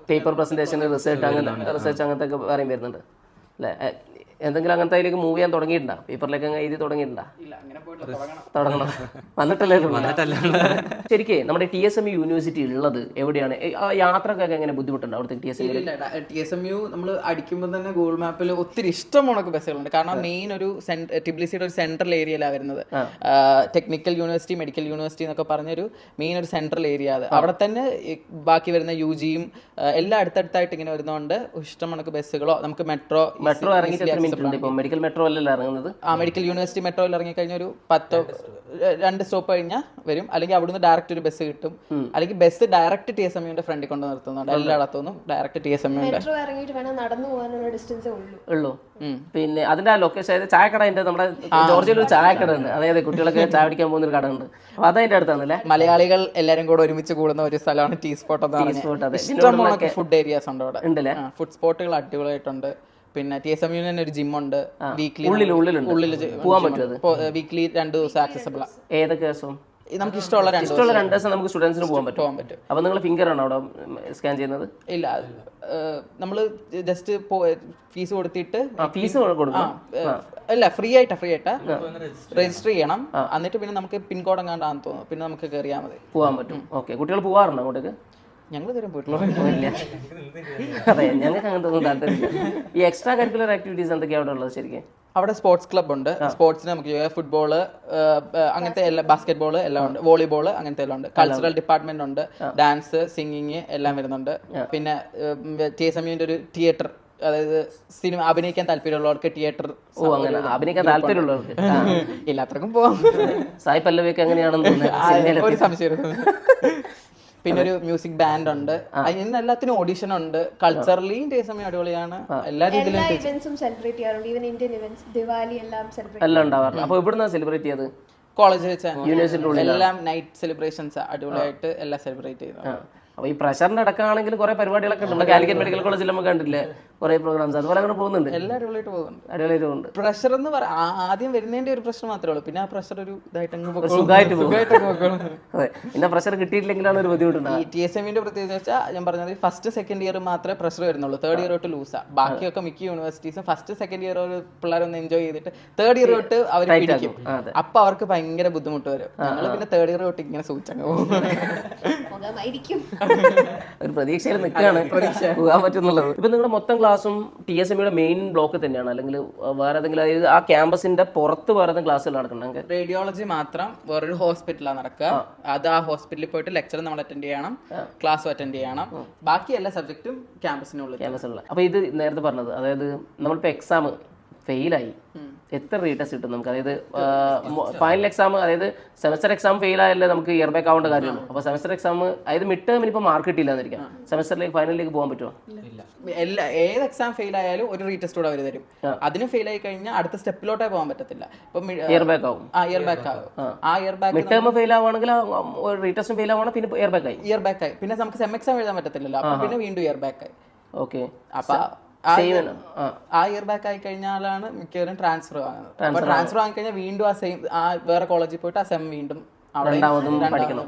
പേപ്പർ പ്രസന്റേഷൻ, റിസർച്ച് അങ്ങനത്തെ ഒക്കെ പറയും വരുന്നുണ്ട് അല്ലേ? എന്തെങ്കിലും അങ്ങനത്തെ അതിലേക്ക് മൂവ് ചെയ്യാൻ തുടങ്ങിയിട്ടുണ്ടോ? പേപ്പറിലേക്ക് എഴുതി തുടങ്ങിയിട്ടുണ്ടോ? തുടങ്ങണം, വന്നിട്ടല്ലേ? ശരിക്കും നമ്മുടെ TSMU യൂണിവേഴ്സിറ്റി ഉള്ളത് എവിടെയാണ്? ആ യാത്രക്കൊക്കെ എങ്ങനെ ബുദ്ധിമുട്ടുണ്ട് അവിടുത്തെ TSMU നമ്മൾ അടിക്കുമ്പോൾ തന്നെ ഗൂഗിൾ മാപ്പിൽ ഒത്തിരി ഇഷ്ടമുള്ള ബസ്സുകളുണ്ട്. കാരണം മെയിൻ ഒരു ടിബ്ലിസിയുടെ ഒരു സെൻട്രൽ ഏരിയയിലാണ് വരുന്നത്. ടെക്നിക്കൽ യൂണിവേഴ്സിറ്റി, മെഡിക്കൽ യൂണിവേഴ്സിറ്റി എന്നൊക്കെ പറഞ്ഞൊരു മെയിൻ ഒരു സെൻട്രൽ ഏരിയ. അത് അവിടെ തന്നെ ബാക്കി വരുന്ന UGയും എല്ലാം അടുത്തടുത്തായിട്ട് ഇങ്ങനെ വരുന്നതുകൊണ്ട് ഇഷ്ടമുള്ള ബസ്സുകളോ നമുക്ക് മെട്രോ ഇറങ്ങിയിട്ട് മെഡിക്കൽ മെട്രോ അല്ലല്ലോ ഇറങ്ങുന്നത്. മെഡിക്കൽ യൂണിവേഴ്സിറ്റി മെട്രോയിൽ ഇറങ്ങിക്കഴിഞ്ഞാൽ ഒരു 2 സ്റ്റോപ്പ് കഴിഞ്ഞാൽ വരും. അല്ലെങ്കിൽ അവിടുന്ന് ഡയറക്റ്റ് ഒരു ബസ് കിട്ടും. അല്ലെങ്കിൽ ബസ് ഡയറക്റ്റ് TSMUന്റെ ഫ്രണ്ടിൽ കൊണ്ട് നിർത്തുന്നുണ്ട്. എല്ലായിടത്തുനിന്നും ഡയറക്റ്റ് TSMUന്റെ ഉള്ളൂ. പിന്നെ അതിന്റെ ആ ലൊക്കേഷൻ, അതായത് ചായക്കട ഉണ്ട്, നമ്മുടെ ജോർജിയയിൽ ഒരു ചായക്കട ഉണ്ട്. അതായത് കുട്ടികളൊക്കെ ചായ പിടിക്കാൻ പോകുന്ന ഒരു കട ഉണ്ട്. അപ്പൊ അതതിന്റെ അടുത്താണല്ലേ? മലയാളികൾ എല്ലാരും കൂടെ ഒരുമിച്ച് കൂടുന്ന ഒരു സ്ഥലമാണ് ടീ സ്പോട്ട്. ഇഷ്ടംപോലെ ഫുഡ് ഏരിയാസ് ഉണ്ട് അവിടെ. ഉണ്ടല്ലേ? ഫുഡ് സ്പോട്ടുകൾ അടിപൊളിയായിട്ടുണ്ട്. പിന്നെ TSMU തന്നെ ഒരു ജിം ഉണ്ട്. വീക്ക്ലി ഉള്ളിൽ പോകാൻ പറ്റും. വീക്ക്ലി 2 ദിവസം ആക്സസിബിൾ. ഏതൊക്കെ ദിവസം? നമുക്ക് ഇഷ്ടമുള്ള 2 ദിവസം നമുക്ക് സ്റ്റുഡൻസിന് പോകാൻ പറ്റും. അപ്പൊ നിങ്ങൾ ഫിംഗർ ആണോ അവിടെ സ്കാൻ ചെയ്യുന്നത്? ഇല്ല, നമ്മള് ജസ്റ്റ് ഫീസ് കൊടുത്തിട്ട് ഫീസ് കൊടുക്കണം. അല്ല, ഫ്രീ ആയിട്ടാ രജിസ്റ്റർ ചെയ്യണം. എന്നിട്ട് പിന്നെ നമുക്ക് പിൻകോഡ് എങ്ങാണ്ടാന്ന് തോന്നുന്നു. പിന്നെ നമുക്ക് കയറിയാൽ മതി, പോകാൻ പറ്റും. ഓക്കെ, കുട്ടികൾ പോകാറുണ്ടോ അങ്ങോട്ടേക്ക്? ഞങ്ങൾ ഇതുവരെ പോയിട്ടുള്ളൂ. അതെ, ഞങ്ങൾക്ക് അങ്ങനത്തെ ഒന്നും താല്പര്യമില്ല. ഈ എക്സ്ട്രാ കരിക്കുലർ ആക്ടിവിറ്റീസ് എന്തൊക്കെയാണ് അവിടെ ഉള്ളത് ശരിക്കും? അവിടെ സ്പോർട്സ് ക്ലബ് ഉണ്ട്. സ്പോർട്സിന് നമുക്ക് ഫുട്ബോള്, അങ്ങനത്തെ എല്ലാ, ബാസ്കറ്റ് എല്ലാം ഉണ്ട്. വോളിബോൾ അങ്ങനത്തെ എല്ലാം ഉണ്ട്. കൾച്ചറൽ ഡിപ്പാർട്ട്മെന്റ് ഉണ്ട്. ഡാൻസ്, സിംഗിങ് എല്ലാം വരുന്നുണ്ട്. പിന്നെ TSMUന്റെ ഒരു തിയേറ്റർ, അതായത് സിനിമ അഭിനയിക്കാൻ താല്പര്യമുള്ളവർക്ക് തിയേറ്റർ. അഭിനയിക്കാൻ താല്പര്യമുള്ളവർക്ക് എല്ലാവർക്കും പോവാം. സായി പല്ലവിയൊക്കെ എങ്ങനെയാണെന്ന് തോന്നുന്നു, ഒരു സംശയം. പിന്നെ ഒരു മ്യൂസിക് ബാൻഡ് ഉണ്ട്. അതിന് എല്ലാത്തിനും ഓഡിഷൻ ഉണ്ട്. കൾച്ചറലി TSMU അടിപൊളിയാണ്. എല്ലാ രീതിയിലും എല്ലാം ഉണ്ടാവാറുണ്ട്. അപ്പൊ ഇവിടുന്ന് സെലിബ്രേറ്റ് ചെയ്ത് കോളേജ് വെച്ച് യൂണിവേഴ്സിറ്റി എല്ലാം നൈറ്റ് സെലിബ്രേഷൻസ് അടിപൊളിയായിട്ട് എല്ലാം സെലിബ്രേറ്റ് ചെയ്യുന്നു. അപ്പൊ ഈ പ്രഷറിന്റെ അടക്കമാണെങ്കിലും കുറെ പരിപാടികളൊക്കെ ഉണ്ട്. കാലിക്കറ്റ് മെഡിക്കൽ കോളേജിൽ നമുക്ക് കണ്ടില്ലേ കുറെ പ്രോഗ്രാംസ്, അതുപോലെ അങ്ങനെ പോകുന്നുണ്ട്. എല്ലാം അടിപൊളിയായിട്ട് പോകുന്നുണ്ട്. പ്രഷർ എന്ന് പറയാം ആദ്യം വരുന്നതിന്റെ ഒരു പ്രശ്നം മാത്രമേ ഉള്ളൂ. പിന്നെ ആ പ്രഷർ ഒരു ഇതായിട്ട് സുഖമായിട്ട് പോകും. അതെ, പിന്നെ പ്രഷർ കിട്ടിയിട്ടില്ലെങ്കിലാണ് ഒരു ബുദ്ധിമുട്ടുണ്ട്. ഈ TSMUന്റെ പ്രത്യേകത വെച്ചാൽ ഞാൻ പറഞ്ഞത് ഫസ്റ്റ് സെക്കൻഡ് ഇയർ മാത്രമേ പ്രഷർ വരുന്നുള്ളൂ. തേർഡ് ഇയർ തൊട്ട് ലൂസാ. ബാക്കിയൊക്കെ മിക്ക യൂണിവേഴ്സിറ്റീസും ഫസ്റ്റ് സെക്കൻഡ് ഇയർ പിള്ളേരൊന്ന് എൻജോയ് ചെയ്തിട്ട് തേർഡ് ഇയർ തൊട്ട് അവർ പിടിക്കും. അപ്പൊ അവർക്ക് ഭയങ്കര ബുദ്ധിമുട്ട് വരും. ഞങ്ങൾ പിന്നെ തേർഡ് ഇയർ തൊട്ട് ഇങ്ങനെ സൂചിച്ചങ്ങ് പോകും. ഒരു പ്രതീക്ഷയിൽ നിൽക്കുകയാണ് പോകാൻ പറ്റുന്നുള്ളത്. ഇപ്പൊ നിങ്ങളുടെ മൊത്തം ക്ലാസ്സും TSMUയുടെ മെയിൻ ബ്ലോക്ക് തന്നെയാണ്, അല്ലെങ്കിൽ വേറെ ഏതെങ്കിലും, അതായത് ആ ക്യാമ്പസിന്റെ പുറത്ത് വേറെ ഏതെങ്കിലും ക്ലാസ്സുകൾ നടക്കുന്നുണ്ട്? റേഡിയോളജി മാത്രം വേറൊരു ഹോസ്പിറ്റലാണ് നടക്കുക. അത് ആ ഹോസ്പിറ്റലിൽ പോയിട്ട് ലെക്ചർ നമ്മൾ അറ്റൻഡ് ചെയ്യണം, ക്ലാസ് അറ്റൻഡ് ചെയ്യണം. ബാക്കി എല്ലാ സബ്ജക്റ്റും ക്യാമ്പസിനുള്ള. അപ്പൊ ഇത് നേരത്തെ പറഞ്ഞത്, അതായത് നമ്മളിപ്പോ എക്സാം ഫെയിലായി, എത്ര റീടെസ്റ്റ് കിട്ടും നമുക്ക്? അതായത് ഫൈനൽ എക്സാം, അതായത് സെമസ്റ്റർ എക്സാം ഫെയിൽ ആയാലേ നമുക്ക് ഇയർ ബാക്ക് ആവേണ്ട കാര്യമാണ്. അപ്പൊ സെമസ്റ്റർ എക്സാം, അതായത് മിഡ് ടേമിന് ഇപ്പൊ മാർക്ക് കിട്ടിയില്ല എന്നിരിക്കാം, സെമസ്റ്ററിലേക്ക് ഫൈനലിലേക്ക് പോകാൻ പറ്റുമോ? ഏത് എക്സാം ഫെയിൽ ആയാലും ഒരു റീടെസ്റ്റ് കൂടെ അവർ തരും. അതിന് ഫെയിൽ ആയി കഴിഞ്ഞാൽ അടുത്ത സ്റ്റെപ്പിലോട്ടേ പോകാൻ പറ്റത്തില്ല. ഇയർ ബാക്ക് ആവും. ആ year back mid term fail ആവുകയാണെങ്കിൽ റീടെസ്റ്റ് ഫെയിൽ ആവുകയാണെങ്കിൽ പിന്നെ ഇയർ ബാക്ക് ആയി. പിന്നെ നമുക്ക് സെം എക്സാം എഴുതാൻ പറ്റത്തില്ലല്ലോ. അപ്പൊ പിന്നെ വീണ്ടും ഇയർ ബാക്ക് ആയി. ഓക്കെ, അപ്പൊ ആ ഇയർ ബാക്ക് ആയി കഴിഞ്ഞാലാണ് മിക്കവരും ട്രാൻസ്ഫർ വാങ്ങുന്നത്. അപ്പൊ ട്രാൻസ്ഫർ വാങ്ങി കഴിഞ്ഞാൽ വീണ്ടും ആ വേറെ കോളേജിൽ പോയിട്ട് ആ സെം വീണ്ടും രണ്ടാമതും പഠിക്കണം.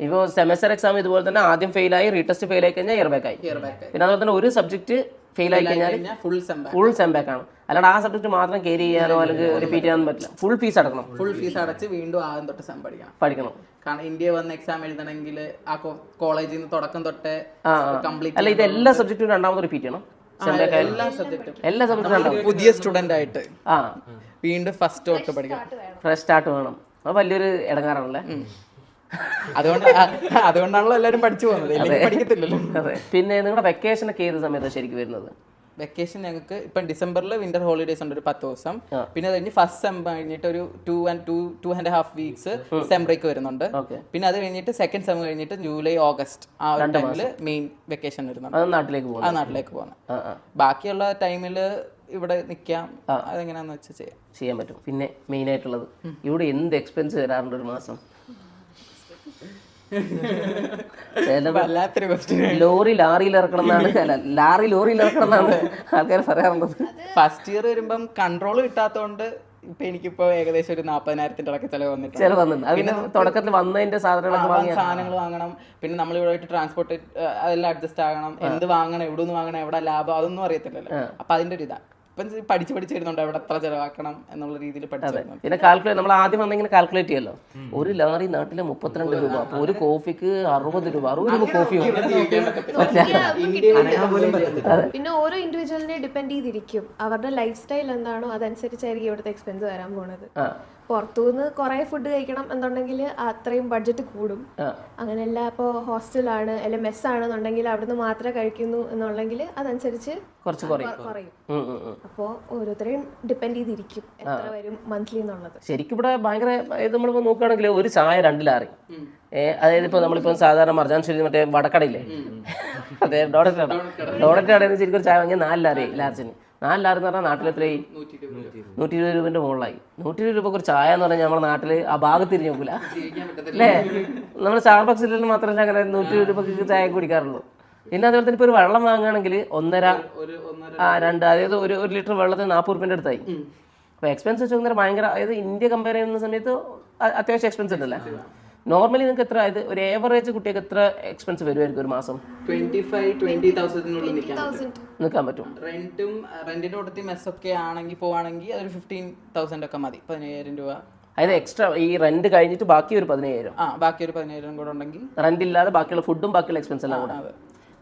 ഇപ്പൊ സെമസ്റ്റർ എക്സാം ഇതുപോലെ തന്നെ ആദ്യം ഫെയിൽ ആയി, റീടെസ്റ്റ് ഫെയിൽ ആയി കഴിഞ്ഞാൽ ഇയർ ബാക്ക് ആയി. പിന്നെ അതുപോലെ തന്നെ ഒരു സബ്ജക്ട് ഫെയിൽ ആയി കഴിഞ്ഞാൽ ഫുൾ സെം ബാക്ക് ആണ്. അല്ലാണ്ട് ആ സബ്ജക്ട് മാത്രം കെയർ ചെയ്യാനോ അല്ലെങ്കിൽ റിപ്പീറ്റ് ചെയ്യാനോ പറ്റില്ല. ഫുൾ ഫീസ് അടക്കണം. ഫുൾ ഫീസ് അടച്ച് വീണ്ടും ആദ്യം തൊട്ട് സെം പഠിക്കണം. കാരണം ഇന്ത്യ വന്ന് എക്സാം എഴുതണമെങ്കിൽ ആ കോളേജിൽ നിന്ന് തുടക്കം തൊട്ട് കംപ്ലീറ്റ്. അല്ല, ഇത് എല്ലാ സബ്ജക്റ്റും രണ്ടാമത് റിപ്പീറ്റ് ചെയ്യണം. എല്ലാ സബ്ജക്റ്റും പുതിയ സ്റ്റുഡന്റ് ആയിട്ട് വീണ്ടും ഫസ്റ്റ് തൊട്ട് പഠിക്കണം. ഫ്രഷ് സ്റ്റാർട്ട് വേണം. അത് വലിയൊരു ഇടങ്ങാറാണല്ലേ. അതുകൊണ്ടാണല്ലോ എല്ലാവരും പഠിച്ചു പോകുന്നത്, പഠിക്കത്തില്ലല്ലോ. അതെ. പിന്നെ നിങ്ങളുടെ വെക്കേഷൻ ഒക്കെ ഏത് സമയത്താണ് ശരിക്കും വരുന്നത്? വെക്കേഷൻ ഞങ്ങൾക്ക് ഇപ്പം ഡിസംബറിൽ വിന്റർ ഹോളിഡേയ്സ് ഉണ്ട് ഒരു 10 ദിവസം. പിന്നെ അത് കഴിഞ്ഞ് ഫസ്റ്റ് സെം കഴിഞ്ഞിട്ട് ഒരു 2.5 വീക്സ് സെം ബ്രേക്ക് വരുന്നുണ്ട്. പിന്നെ അത് കഴിഞ്ഞിട്ട് സെക്കൻഡ് സെം കഴിഞ്ഞിട്ട് ജൂലൈ ഓഗസ്റ്റ് ആ ഒരു ടൈമിൽ മെയിൻ വെക്കേഷൻ വരുന്നുണ്ട്. നാട്ടിലേക്ക് പോകുന്നത്. ബാക്കിയുള്ള ടൈമിൽ ഇവിടെ നിൽക്കാം. അതെങ്ങനെയാന്ന് വെച്ചാൽ ചെയ്യാൻ പറ്റും. പിന്നെ മെയിൻ ആയിട്ടുള്ളത് ഇവിടെ എന്ത് എക്സ്പെൻസ് വരാറുണ്ട് ഒരു മാസം? ലോറിയിൽ ഇറക്കണം എന്നാണ്, ലോറിയിൽ ഇറക്കണം എന്നാണ് ആൾക്കാർ പറയാറുള്ളത്. ഫസ്റ്റ് ഇയർ വരുമ്പം കൺട്രോൾ കിട്ടാത്തതുകൊണ്ട് ഇപ്പൊ എനിക്കിപ്പോ ഏകദേശം ഒരു 40,000 ഇടയ്ക്ക് ചെലവ് വന്നിട്ടുണ്ട്. അതിന് തുടക്കത്തിൽ വന്നതിന്റെ സാധനങ്ങൾ വാങ്ങണം. പിന്നെ നമ്മൾ ഇവിടെ പോയിട്ട് ട്രാൻസ്പോർട്ട് അതെല്ലാം അഡ്ജസ്റ്റ് ആകണം. എന്ത് വാങ്ങണം, എവിടെ നിന്ന് വാങ്ങണം, എവിടെ ലാഭം, അതൊന്നും അറിയത്തില്ലല്ലോ. അപ്പൊ അതിന്റെ ഒരു ഇതാ ഇപ്പം പഠിച്ചു വരുന്നുണ്ട് എവിടെ എത്ര ചെലവാക്കണം എന്നുള്ള രീതിയിൽ പഠിച്ചു. പിന്നെ കാൽക്കുലേറ്റ് നമ്മൾ ആദ്യം വന്നിങ്ങനെ കാൽക്കുലേറ്റ് ചെയ്യല്ലോ. ഒരു ലാറി നാട്ടിലെ 32 രൂപ, അപ്പൊ ഒരു കോഫിക്ക് 60 രൂപ കോഫി. പിന്നെ ഓരോ ഇൻഡിവിജ്വലിനെ ഡിപ്പെൻഡ് ചെയ്തിരിക്കും. അവരുടെ ലൈഫ് സ്റ്റൈൽ എന്താണോ അതനുസരിച്ചായിരിക്കും ഇവിടുത്തെ എക്സ്പെൻസ് വരാൻ പോണത്. പുറത്തുനിന്ന് കുറെ ഫുഡ് കഴിക്കണം എന്നുണ്ടെങ്കിൽ അത്രയും ബഡ്ജറ്റ് കൂടും. അങ്ങനെയല്ല ഇപ്പോൾ ഹോസ്റ്റലാണ് അല്ലെ മെസ്സാണെന്നുണ്ടെങ്കിൽ അവിടുന്ന് മാത്രമേ കഴിക്കുന്നു എന്നുണ്ടെങ്കിൽ അതനുസരിച്ച് കുറച്ച് കുറയും. അപ്പോൾ ഓരോരുത്തരെയും ഡിപ്പെൻഡ് ചെയ്തിരിക്കും എത്ര വരും മന്ത്ലി എന്നുള്ളത്. ശരിക്കും ഇവിടെ ഭയങ്കര നമ്മളിപ്പോൾ നോക്കുകയാണെങ്കിൽ ഒരു ചായ 2 ലാറി. അതായത് ഇപ്പോൾ നമ്മളിപ്പോൾ സാധാരണ മർജാൻശ്ശേരി മറ്റേ വടക്കടയില്ലേ, അതെ ഡോണറ്റ് കടയിൽ ശരിക്കും ഒരു ചായ വാങ്ങിയാൽ 4 ലാറി ലാർജിന്. 4 ലാറി എന്ന് പറഞ്ഞാൽ നാട്ടിലെത്രയായി? 120 രൂപന്റെ മുകളിലായി. 120 രൂപക്ക് ഒരു ചായ എന്ന് പറഞ്ഞാൽ നമ്മുടെ നാട്ടിൽ ആ ഭാഗത്ത് തിരിഞ്ഞു നോക്കില്ല അല്ലേ. നമ്മൾ സ്റ്റാർബക്സിൽ മാത്രമല്ല അങ്ങനെ 120 രൂപക്ക് ചായ കുടിക്കാറുള്ളൂ. പിന്നെ അതുപോലെ തന്നെ ഇപ്പോൾ ഒരു വെള്ളം വാങ്ങുകയാണെങ്കിൽ 1.5-2, അതായത് ഒരു ലിറ്റർ വെള്ളത്തിന് 40 രൂപേൻ്റെ അടുത്തായി. അപ്പോൾ എക്സ്പെൻസ് വെച്ച് നോക്കുമ്പോൾ ഭയങ്കര, അതായത് ഇന്ത്യ കമ്പയർ ചെയ്യുന്ന സമയത്ത് അത്യാവശ്യം എക്സ്പെൻസ് ഉണ്ടല്ലേ. നോർമലി നിങ്ങൾക്ക് എത്ര, അതായത് ഒരു ഏവറേജ് കുട്ടിക്ക് എത്ര എക്സ്പെൻസ് വരുമായിരിക്കും ഒരു മാസം? 25,000-20,000 നിൽക്കാൻ പറ്റും. റെന്റിന്റെ കൂട്ടത്തിൽ മെസ്സൊക്കെ ആണെങ്കിൽ പോവാണെങ്കിൽ അതൊരു 15,000 ഒക്കെ മതി. 15,000 രൂപ. അതായത് എക്സ്ട്രാ ഈ റെന്റ് കഴിഞ്ഞിട്ട് ബാക്കി ഒരു 15,000. ബാക്കി ഒരു 15,000 കൂടെ ഉണ്ടെങ്കിൽ റെന്റ് ഇല്ലാതെ ബാക്കിയുള്ള ഫുഡും ബാക്കിയുള്ള എക്സ്പെൻസ് എല്ലാം കൂടെ.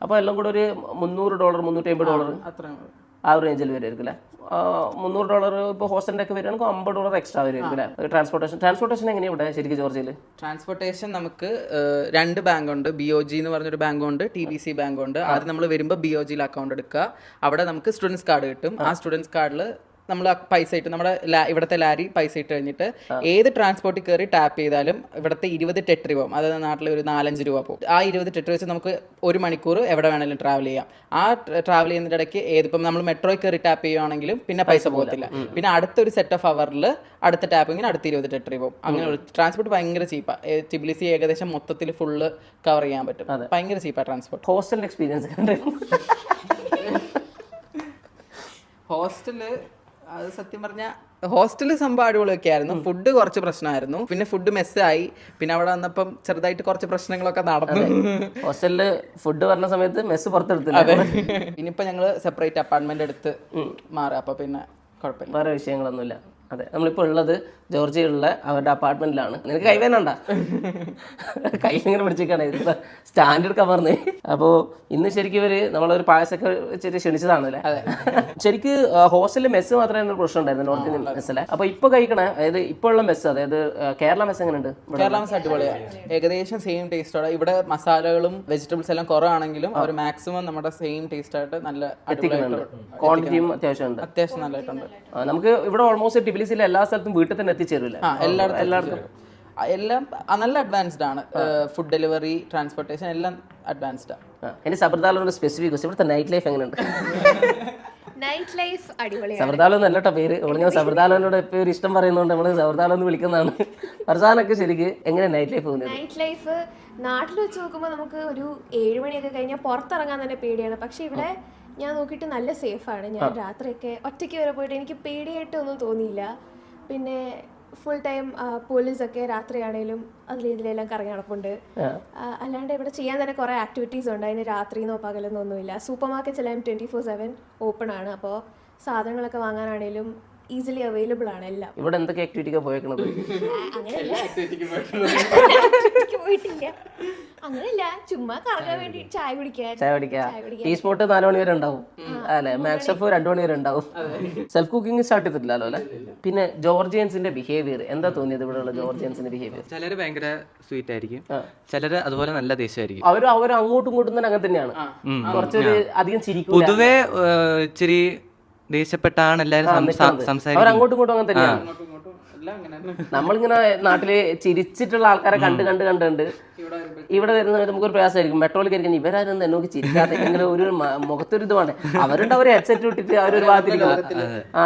അപ്പോൾ എല്ലാം കൂടെ ഒരു $300 $350 ആ ഒരു റേഞ്ചിൽ വരുമായിരിക്കും അല്ലേ. $300 ഇപ്പോൾ ഹോസ്റ്റലിൻ്റെ ഒക്കെ വരികയാണെങ്കിൽ $50 എക്സ്ട്രാ വരുമായിരിക്കും അല്ലേ. ട്രാൻസ്പോർട്ടേഷൻ എങ്ങനെയാണ് ഇവിടെ ശരിക്കും ജോർജിയയിൽ? ട്രാൻസ്പോർട്ടേഷൻ നമുക്ക് 2 ബാങ്ക് ഉണ്ട്. BOG എന്ന് പറഞ്ഞൊരു ബാങ്ക് ഉണ്ട്, TBC ബാങ്ക് ഉണ്ട്. ആദ്യം നമ്മൾ വരുമ്പോൾ BOGയിൽ അക്കൗണ്ട് എടുക്കുക. അവിടെ നമുക്ക് സ്റ്റുഡൻസ് കാർഡ് കിട്ടും. ആ സ്റ്റുഡൻസ് കാർഡിൽ നമ്മൾ പൈസ ഇട്ട് നമ്മുടെ ഇവിടുത്തെ ലാരി പൈസ ഇട്ട് കഴിഞ്ഞിട്ട് ഏത് ട്രാൻസ്പോർട്ടിൽ കയറി ടാപ്പ് ചെയ്താലും ഇവിടുത്തെ 20 ടെട്രി പോകും. അതായത് നാട്ടിൽ ഒരു 4-5 രൂപ പോകും. ആ 20 ടെട്രി വെച്ച് നമുക്ക് 1 മണിക്കൂർ എവിടെ വേണമെങ്കിലും ട്രാവൽ ചെയ്യാം. ആ ട്രാവൽ ചെയ്യുന്നതിൻ്റെ ഇടയ്ക്ക് ഏതിപ്പം നമ്മൾ മെട്രോയിൽ കയറി ടാപ്പ് ചെയ്യുവാണെങ്കിലും പിന്നെ പൈസ പോകത്തില്ല. പിന്നെ അടുത്തൊരു സെറ്റ് ഓഫ് അവറിൽ അടുത്ത ടാപ്പിങ്ങിന് അടുത്ത 20 ടെട്രി പോകും. അങ്ങനെ ട്രാൻസ്പോർട്ട് ഭയങ്കര ചീപ്പാണ്. ടിബിലിസി ഏകദേശം മൊത്തത്തിൽ ഫുള്ള് കവർ ചെയ്യാൻ പറ്റും. ഭയങ്കര ചീപ്പാണ് ട്രാൻസ്പോർട്ട്. ഹോസ്റ്റലിൻ്റെ എക്സ്പീരിയൻസ് ഹോസ്റ്റല് അത് സത്യം പറഞ്ഞാൽ ഹോസ്റ്റലിൽ സംഭവം അടിപൊളിയൊക്കെ ആയിരുന്നു. ഫുഡ് കുറച്ച് പ്രശ്നമായിരുന്നു. പിന്നെ ഫുഡ് മെസ്സായി. പിന്നെ അവിടെ വന്നപ്പം ചെറുതായിട്ട് കുറച്ച് പ്രശ്നങ്ങളൊക്കെ നടന്നു. ഹോസ്റ്റലില് ഫുഡ് പറഞ്ഞ സമയത്ത് മെസ്സ് പുറത്തെടുത്തില്ല. അതെ. ഇനിയിപ്പോൾ ഞങ്ങൾ സെപ്പറേറ്റ് അപ്പാർട്ട്മെന്റ് എടുത്ത് മാറുക. അപ്പോൾ പിന്നെ കുഴപ്പമില്ല, വേറെ വിഷയങ്ങളൊന്നുമില്ല. അതെ, നമ്മളിപ്പോൾ ഉള്ളത് ജോർജിയയിലുള്ള അവരുടെ അപ്പാർട്ട്മെന്റിലാണ്. നിനക്ക് കൈവേനണ്ട, കൈലിങ്ങനെ പിടിച്ചിരിക്കുകയാണ് സ്റ്റാൻഡ് എടുക്കാൻ പറഞ്ഞേ. അപ്പോൾ ഇന്ന് ശരിക്കും ഇവര് നമ്മളൊരു പായസമൊക്കെ വെച്ചിട്ട് ക്ഷണിച്ചതാണ് അല്ലേ. ശരിക്ക് ഹോസ്റ്റലിൽ മെസ്സ് മാത്രമേ പ്രശ്നം ഉണ്ടായിരുന്നു, നോർത്ത് ഇന്ത്യൻ മെസ്സിലെ. അപ്പോൾ ഇപ്പോൾ കഴിക്കണേ, അതായത് ഇപ്പോൾ ഉള്ള മെസ്സ്, അതായത് കേരള മെസ്സ് എങ്ങനെയുണ്ട്? കേരള മെസ്സ് അടിപൊളിയാണ്. ഏകദേശം സെയിം ടേസ്റ്റോടെ. ഇവിടെ മസാലകളും വെജിറ്റബിൾസ് എല്ലാം കുറവാണെങ്കിലും അവർ മാക്സിമം നമ്മുടെ സെയിം ടേസ്റ്റ് ആയിട്ട് നല്ല ക്വാണ്ടിറ്റിയും അത്യാവശ്യം നല്ലതായിട്ടുണ്ട്. നമുക്ക് ഇവിടെ ഓൾമോസ്റ്റ് ടിബിലിസിലെ എല്ലാ സ്ഥലത്തും വീട്ടിൽ തന്നെ എത്തിച്ചേരില്ല. എല്ലായിടത്തും എല്ലാം നല്ല അഡ്വാൻസ്ഡ് ആണ്. ഫുഡ് ഡെലിവറി, ട്രാൻസ്പോർട്ടേഷൻ എല്ലാം അഡ്വാൻസ്ഡ് ആണ്. ഇനി സബർദാലോട് സ്പെസിഫിക് ക്വസ്റ്റ്യൻ, ഇവിടുത്തെ നൈറ്റ് ലൈഫ് എങ്ങനെയുണ്ട്? നൈറ്റ് ലൈഫ് അടിപൊളിയാണ്. സബർദാലോ എന്നല്ല കേട്ടോ പേര്. ഞാൻ സബർദാലോനോട് എപ്പോഴും ഒരു ഇഷ്ടം പറയുന്നതുകൊണ്ട് നമ്മൾ സബർദാലോ എന്ന് വിളിക്കുന്നതാണ്. ഫർസാനൊക്കെ ശരിക്കും എങ്ങനെ നൈറ്റ് ലൈഫ് പോകുന്നത്? നൈറ്റ് ലൈഫ് നാട്ടിൽ വെച്ച് നോക്കുമ്പോൾ നമുക്ക് ഒരു 7 മണിയൊക്കെ കഴിഞ്ഞാൽ പുറത്തിറങ്ങാൻ തന്നെ പേടിയാണ്. പക്ഷെ ഇവിടെ ഞാൻ നോക്കിയിട്ട് നല്ല സേഫാണ്. ഞാൻ രാത്രിയൊക്കെ ഒറ്റയ്ക്ക് വരെ പോയിട്ട് എനിക്ക് പേടിയായിട്ട് ഒന്നും തോന്നിയില്ല. പിന്നെ ഫുൾ ടൈം പോലീസൊക്കെ രാത്രിയാണേലും അതിൽ ഇതിലെല്ലാം കറങ്ങി നടപ്പുണ്ട്. അല്ലാണ്ട് ഇവിടെ ചെയ്യാൻ തന്നെ കുറേ ആക്ടിവിറ്റീസ് ഉണ്ട്. അതിന് രാത്രിന്നോ പകലെന്നോ ഒന്നുമില്ല. സൂപ്പർ മാർക്കറ്റ്സ് എല്ലാം 24/7 ഓപ്പൺ ആണ്. അപ്പോൾ സാധനങ്ങളൊക്കെ വാങ്ങാനാണേലും ഈസിലി അവൈലബിൾ ആണ് എല്ലാം. ഇവിടെ എന്തൊക്കെ ആക്ടിവിറ്റിക്കാണ് പോയേക്കുന്നത്? അങ്ങനെയല്ല, പോയിട്ടില്ല. അങ്ങനെയല്ല, ചുമ്മാ കറങ്ങാൻ വേണ്ടി ചായ കുടിക്കാൻ. ചായ കുടിക്കുക. ടീ സ്പോട്ട് 4 മണി വരെ ഉണ്ടാവും അല്ലെ, മാക്സ് ഷെഫ് 2 മണി വരെ ഉണ്ടാവും. സെൽഫ് കുക്കിംഗ് സ്റ്റാർട്ട് ചെയ്തിട്ടില്ലല്ലോ അല്ലെ. പിന്നെ ജോർജിയൻസിന്റെ ബിഹേവിയർ എന്താ തോന്നിയത്? ഇവിടെയുള്ള ജോർജിയൻസിന്റെ ബിഹേവിയർ ചിലര് ഭയങ്കര സ്വീറ്റ് ആയിരിക്കും, ചിലര് അതുപോലെ നല്ല ദേഷ്യമായിരിക്കും. അവർ അങ്ങോട്ടും ഇങ്ങോട്ടും തന്നെ അങ്ങനെ തന്നെയാണ്. കുറച്ചൊരു അധികം ചിരിക്കും. പൊതുവെ ഇച്ചിരി ദേഷ്യപ്പെട്ടാണ് എല്ലാരും സംസാരിക്കുന്നത്. അവർ അങ്ങോട്ടും ഇങ്ങോട്ടും അങ്ങനെ തന്നെയാണ്. നമ്മളിങ്ങനെ നാട്ടില് ചിരിച്ചിട്ടുള്ള ആൾക്കാരെ കണ്ട് ഇവിടെ വരുന്ന സമയത്ത് നമുക്കൊരു പ്രയാസമായിരിക്കും. മെട്രോയിൽ കയറിക്കാൻ ഇവരാരും എന്നൊക്കെ ചിരിക്കാതെ ഇങ്ങനെ ഒരു മുഖത്തൊരു ഇത് വേണ്ടേ. അവരുണ്ട്, അവർ ഹെഡ്സെറ്റ് ഇട്ടിട്ട് അവരൊരു ഭാഗത്തിരിക്കും.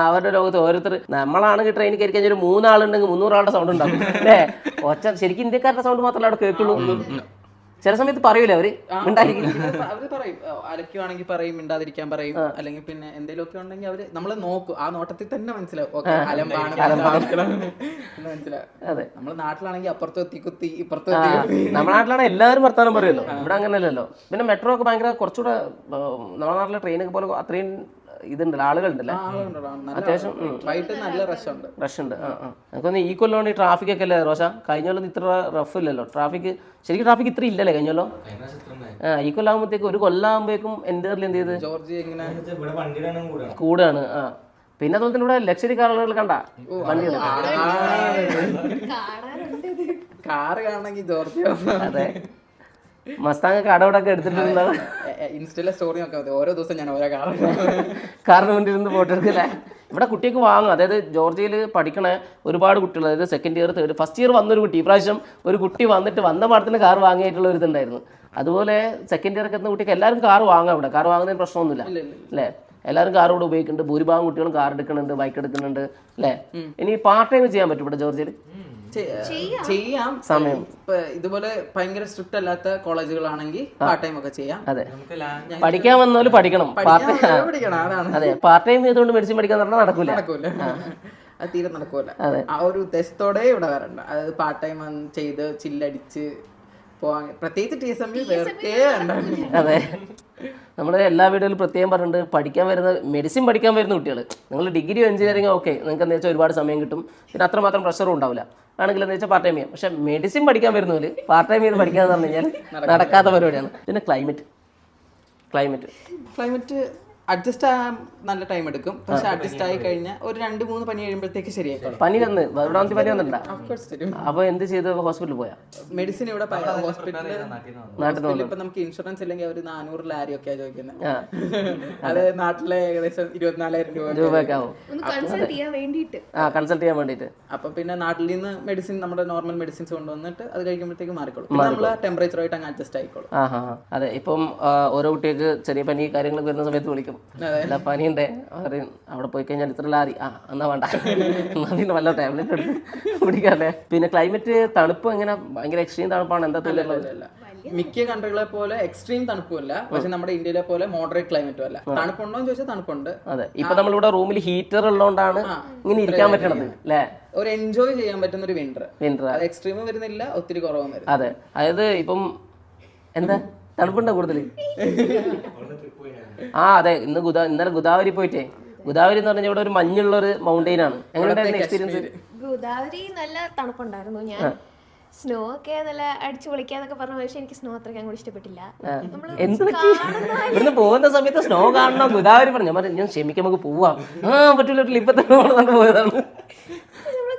അവരുടെ ലോകത്ത് ഓരോരുത്തർ. നമ്മളാണെങ്കിൽ ട്രെയിനിൽ കയറി കഴിഞ്ഞാൽ 3 ആളുണ്ടെങ്കിൽ 300 ആളുടെ സൗണ്ട് ഉണ്ടാവും അല്ലേ. ഒച്ച ശരിക്കും ഇന്ത്യക്കാരുടെ സൗണ്ട് മാത്രമല്ല അവിടെ കേൾക്കുള്ളൂ. ചില സമയത്ത് പറയൂലേ അവര് അവര് പറയും, അലക്കുവാണെങ്കിൽ പറയും, മിണ്ടാതിരിക്കാൻ പറയും. അല്ലെങ്കിൽ പിന്നെ എന്തെങ്കിലുമൊക്കെ ഉണ്ടെങ്കിൽ അവര് നമ്മള് നോക്കും, ആ നോട്ടത്തിൽ തന്നെ മനസ്സിലാവും. മനസ്സിലാവും. നമ്മള് നാട്ടിലാണെങ്കിൽ അപ്പുറത്ത് എത്തി കുത്തി ഇപ്പുറത്ത്. നമ്മുടെ നാട്ടിലാണ് എല്ലാവരും വർത്താനം പറയുമല്ലോ, ഇവിടെ അങ്ങനെയല്ലല്ലോ. പിന്നെ മെട്രോ ഒക്കെ ഭയങ്കര കുറച്ചുകൂടെ നമ്മുടെ നാട്ടിലെ ട്രെയിനൊക്കെ പോലെ അത്രയും ഇതുണ്ടല്ലോ, ആളുകളുണ്ടല്ലേ അത്യാവശ്യം. നല്ല റഷ് ഉണ്ട്. എനിക്കൊന്ന് ഈ കൊല്ലം ഈ ട്രാഫിക് ഒക്കെ അല്ലേ റോഷ? കഴിഞ്ഞ കൊല്ലം ഇത്ര റഫ് ഇല്ലല്ലോ ട്രാഫിക്. ശരിക്കും ട്രാഫിക് ഇത്ര ഇല്ലല്ലേ കഴിഞ്ഞ കൊല്ലം? ഈ കൊല്ലാകുമ്പോഴത്തേക്കും ഒരു കൊല്ലാകുമ്പോഴേക്കും എൻ്റെ എന്ത് ചെയ്ത് കൂടാണ്. പിന്നെ അതുപോലെ തന്നെ ഇവിടെ ലക്ഷറി കാറുകൾ കണ്ട വണ്ടിയാണ്. കാറ് കാണണമെങ്കിൽ ജോർജിയ. അതെ, മസ്താങ് കടവടൊക്കെ എടുത്തിട്ടുണ്ടാവും. ഇൻസ്റ്റയിലെ സ്റ്റോറി നോക്കാൻ മതി, ഓരോ ദിവസം ഞാൻ ഓരോ കാറിന് വേണ്ടിയിരുന്ന് ഫോട്ടോ എടുക്കില്ലേ. ഇവിടെ കുട്ടിക്ക് വാങ്ങും. അതായത് ജോർജിയയിൽ പഠിക്കണ ഒരുപാട് കുട്ടികൾ, അതായത് second year, third, first year വന്നൊരു കുട്ടി, ഇപ്രാവശ്യം ഒരു കുട്ടി വന്നിട്ട് വന്ന പാടത്തിന് കാർ വാങ്ങിയിട്ടുള്ള ഒരു ഇതുണ്ടായിരുന്നു. അതുപോലെ സെക്കൻഡ് ഇയർ ഒക്കെ എത്തുന്ന കുട്ടിക്ക് എല്ലാവരും കാർ വാങ്ങാം. ഇവിടെ കാർ വാങ്ങുന്നതിന് പ്രശ്നമൊന്നുമില്ല അല്ലേ. എല്ലാവരും കാർ ഇവിടെ ഉപയോഗിക്കുന്നുണ്ട്. ഭൂരിഭാഗം കുട്ടികളും കാർ എടുക്കുന്നുണ്ട്, ബൈക്ക് എടുക്കുന്നുണ്ട് അല്ലേ. ഇനി പാർട്ട് ടൈം ചെയ്യാൻ പറ്റും ഇവിടെ ജോർജിയയിൽ? ചെയ്യാം. സമയം ഇതുപോലെ ഭയങ്കര സ്ട്രിക്റ്റ് അല്ലാത്ത കോളേജുകളാണെങ്കിൽ പാർട്ട് ടൈം ഒക്കെ ചെയ്യാം. അതെ, പഠിക്കാൻ വന്നോല് പഠിക്കണം. അതെ, പാർട്ട് ടൈം ചെയ്തുകൊണ്ട് മെഡിസിൻ പഠിക്കാൻ പറഞ്ഞാൽ നടക്കൂല. അത് തീരെ നടക്കൂല. ആ ഒരു ഉദ്ദേശത്തോടെ ഇവിടെ വരണ്ട. അതായത് പാർട്ട് ടൈം ചെയ്ത് ചില്ലടിച്ച് പോവാൻ, പ്രത്യേകിച്ച് TSMU വെറുതെ. അതെ, നമ്മൾ എല്ലാ വീഡിയോയിലും പ്രത്യേകം പറഞ്ഞിട്ടുണ്ട്, പഠിക്കാൻ വരുന്ന മെഡിസിൻ പഠിക്കാൻ വരുന്ന കുട്ടികൾ, നിങ്ങൾ ഡിഗ്രി എഞ്ചിനീയറിംഗ് ഓക്കെ, നിങ്ങൾക്ക് എന്താ വെച്ചാൽ ഒരുപാട് സമയം കിട്ടും, പിന്നെ അത്രമാത്രം പ്രഷറും ഉണ്ടാവില്ല. ആണെങ്കിൽ എന്താ വെച്ചാൽ പാർട്ട് ടൈം ചെയ്യാം. പക്ഷേ മെഡിസിൻ പഠിക്കാൻ വരുന്നവര് പാർട്ട് ടൈം ചെയ്ത് പഠിക്കാന്ന് പറഞ്ഞു കഴിഞ്ഞാൽ നടക്കാത്ത പരിപാടിയാണ്. പിന്നെ ക്ലൈമറ്റ് അഡ്ജസ്റ്റ് ആകാൻ നല്ല ടൈം എടുക്കും. പക്ഷെ അഡ്ജസ്റ്റ് ആയി കഴിഞ്ഞാൽ ഒരു 2-3 പനി കഴിയുമ്പോഴത്തേക്ക് ശരിയായി. പനി വന്ന് ഇവിടെ പനി വന്നിട്ടുണ്ടോ? അപ്പൊ എന്ത് ചെയ്ത് ഹോസ്പിറ്റലിൽ പോയാ? മെഡിസിൻ ഇവിടെ ഹോസ്പിറ്റലിൽ ഇപ്പൊ നമുക്ക് ഇൻഷുറൻസ് ഇല്ലെങ്കിൽ അവർ 400 ലാരി ഒക്കെയാ ചോദിക്കുന്നത്. അത് നാട്ടിലെ ഏകദേശം 24,000 രൂപയൊക്കെ ആവും കൺസൾട്ട് ചെയ്യാൻ വേണ്ടിട്ട്. അപ്പൊ പിന്നെ നാട്ടിൽ നിന്ന് മെഡിസിൻ, നമ്മുടെ നോർമൽ മെഡിസിൻസ് കൊണ്ടുവന്നിട്ട് അത് കഴിക്കുമ്പോഴത്തേക്ക് മാറിക്കോളും. നമ്മള് ടെമ്പറേച്ചറുമായിട്ട് അങ്ങ് അഡ്ജസ്റ്റ് ആയിക്കോളും. അതെ, ഇപ്പം ഓരോ കുട്ടികൾക്ക് ചെറിയ പനി കാര്യങ്ങളൊക്കെ വരുന്ന സമയത്ത് വിളിക്കും, പനിയുണ്ടേ അവിടെ പോയി കഴിഞ്ഞാൽ ഇത്ര ലാരി, എന്നാ വേണ്ട, എന്നാ പിന്നെ വല്ല ടാബ്ലറ്റ് എടുത്ത് പിടിക്കാല്ലേ. പിന്നെ ക്ലൈമറ്റ് തണുപ്പ് എങ്ങനെ? ഭയങ്കര എക്സ്ട്രീം തണുപ്പാണ്? എന്താ തോന്നുന്നത്? മിക്ക കൺട്രികളെ പോലെ എക്സ്ട്രീം തണുപ്പല്ല, പക്ഷെ നമ്മുടെ ഇന്ത്യയിലെ പോലെ മോഡറേറ്റ് ക്ലൈമറ്റും അല്ല. തണുപ്പുണ്ടോ എന്ന് ചോദിച്ചാൽ തണുപ്പുണ്ട്. അതെ, ഇപ്പൊ നമ്മളിവിടെ റൂമിൽ ഹീറ്റർ ഉള്ളതുകൊണ്ടാണ് ഇങ്ങനെ ഇരിക്കാൻ പറ്റണത് അല്ലേ. ഒരു എൻജോയ് ചെയ്യാൻ പറ്റുന്ന ഒരു വിന്റർ. അത് എക്സ്ട്രീമും വരുന്നില്ല, ഒത്തിരി കുറവും വരും. അതെ, അതായത് ഇപ്പം എന്താ തണുപ്പുണ്ടോ കൂടുതൽ? അതെ, ഇന്നലെ ഗോദാവരി പോയിട്ടേ. ഗോദാവരി എന്ന് പറഞ്ഞാൽ ഇവിടെ ഒരു മഞ്ഞുള്ള ഒരു മൗണ്ടെയിൻ ആണ്. എങ്ങനെയുണ്ടായിരുന്നു എക്സ്പീരിയൻസ്? ഗോദാവരി നല്ല തണുപ്പുണ്ടായിരുന്നു. ഞാൻ സ്നോ ഒക്കെ നല്ല അടിച്ചു പൊളിക്കാന്നൊക്കെ പറഞ്ഞു, പക്ഷെ എനിക്ക് സ്നോ അത്രയ്ക്ക് അങ്ങോട്ട് ഇഷ്ടപ്പെട്ടില്ല. ഇവിടുന്ന് പോകുന്ന സമയത്ത് സ്നോ കാണണം ഗോദാവരി പറഞ്ഞു. ഞാൻ ക്ഷമിക്കാൻ നമുക്ക് പോവാം. പറ്റൂല, ഇപ്പൊ തന്നെ പോയതാണ്.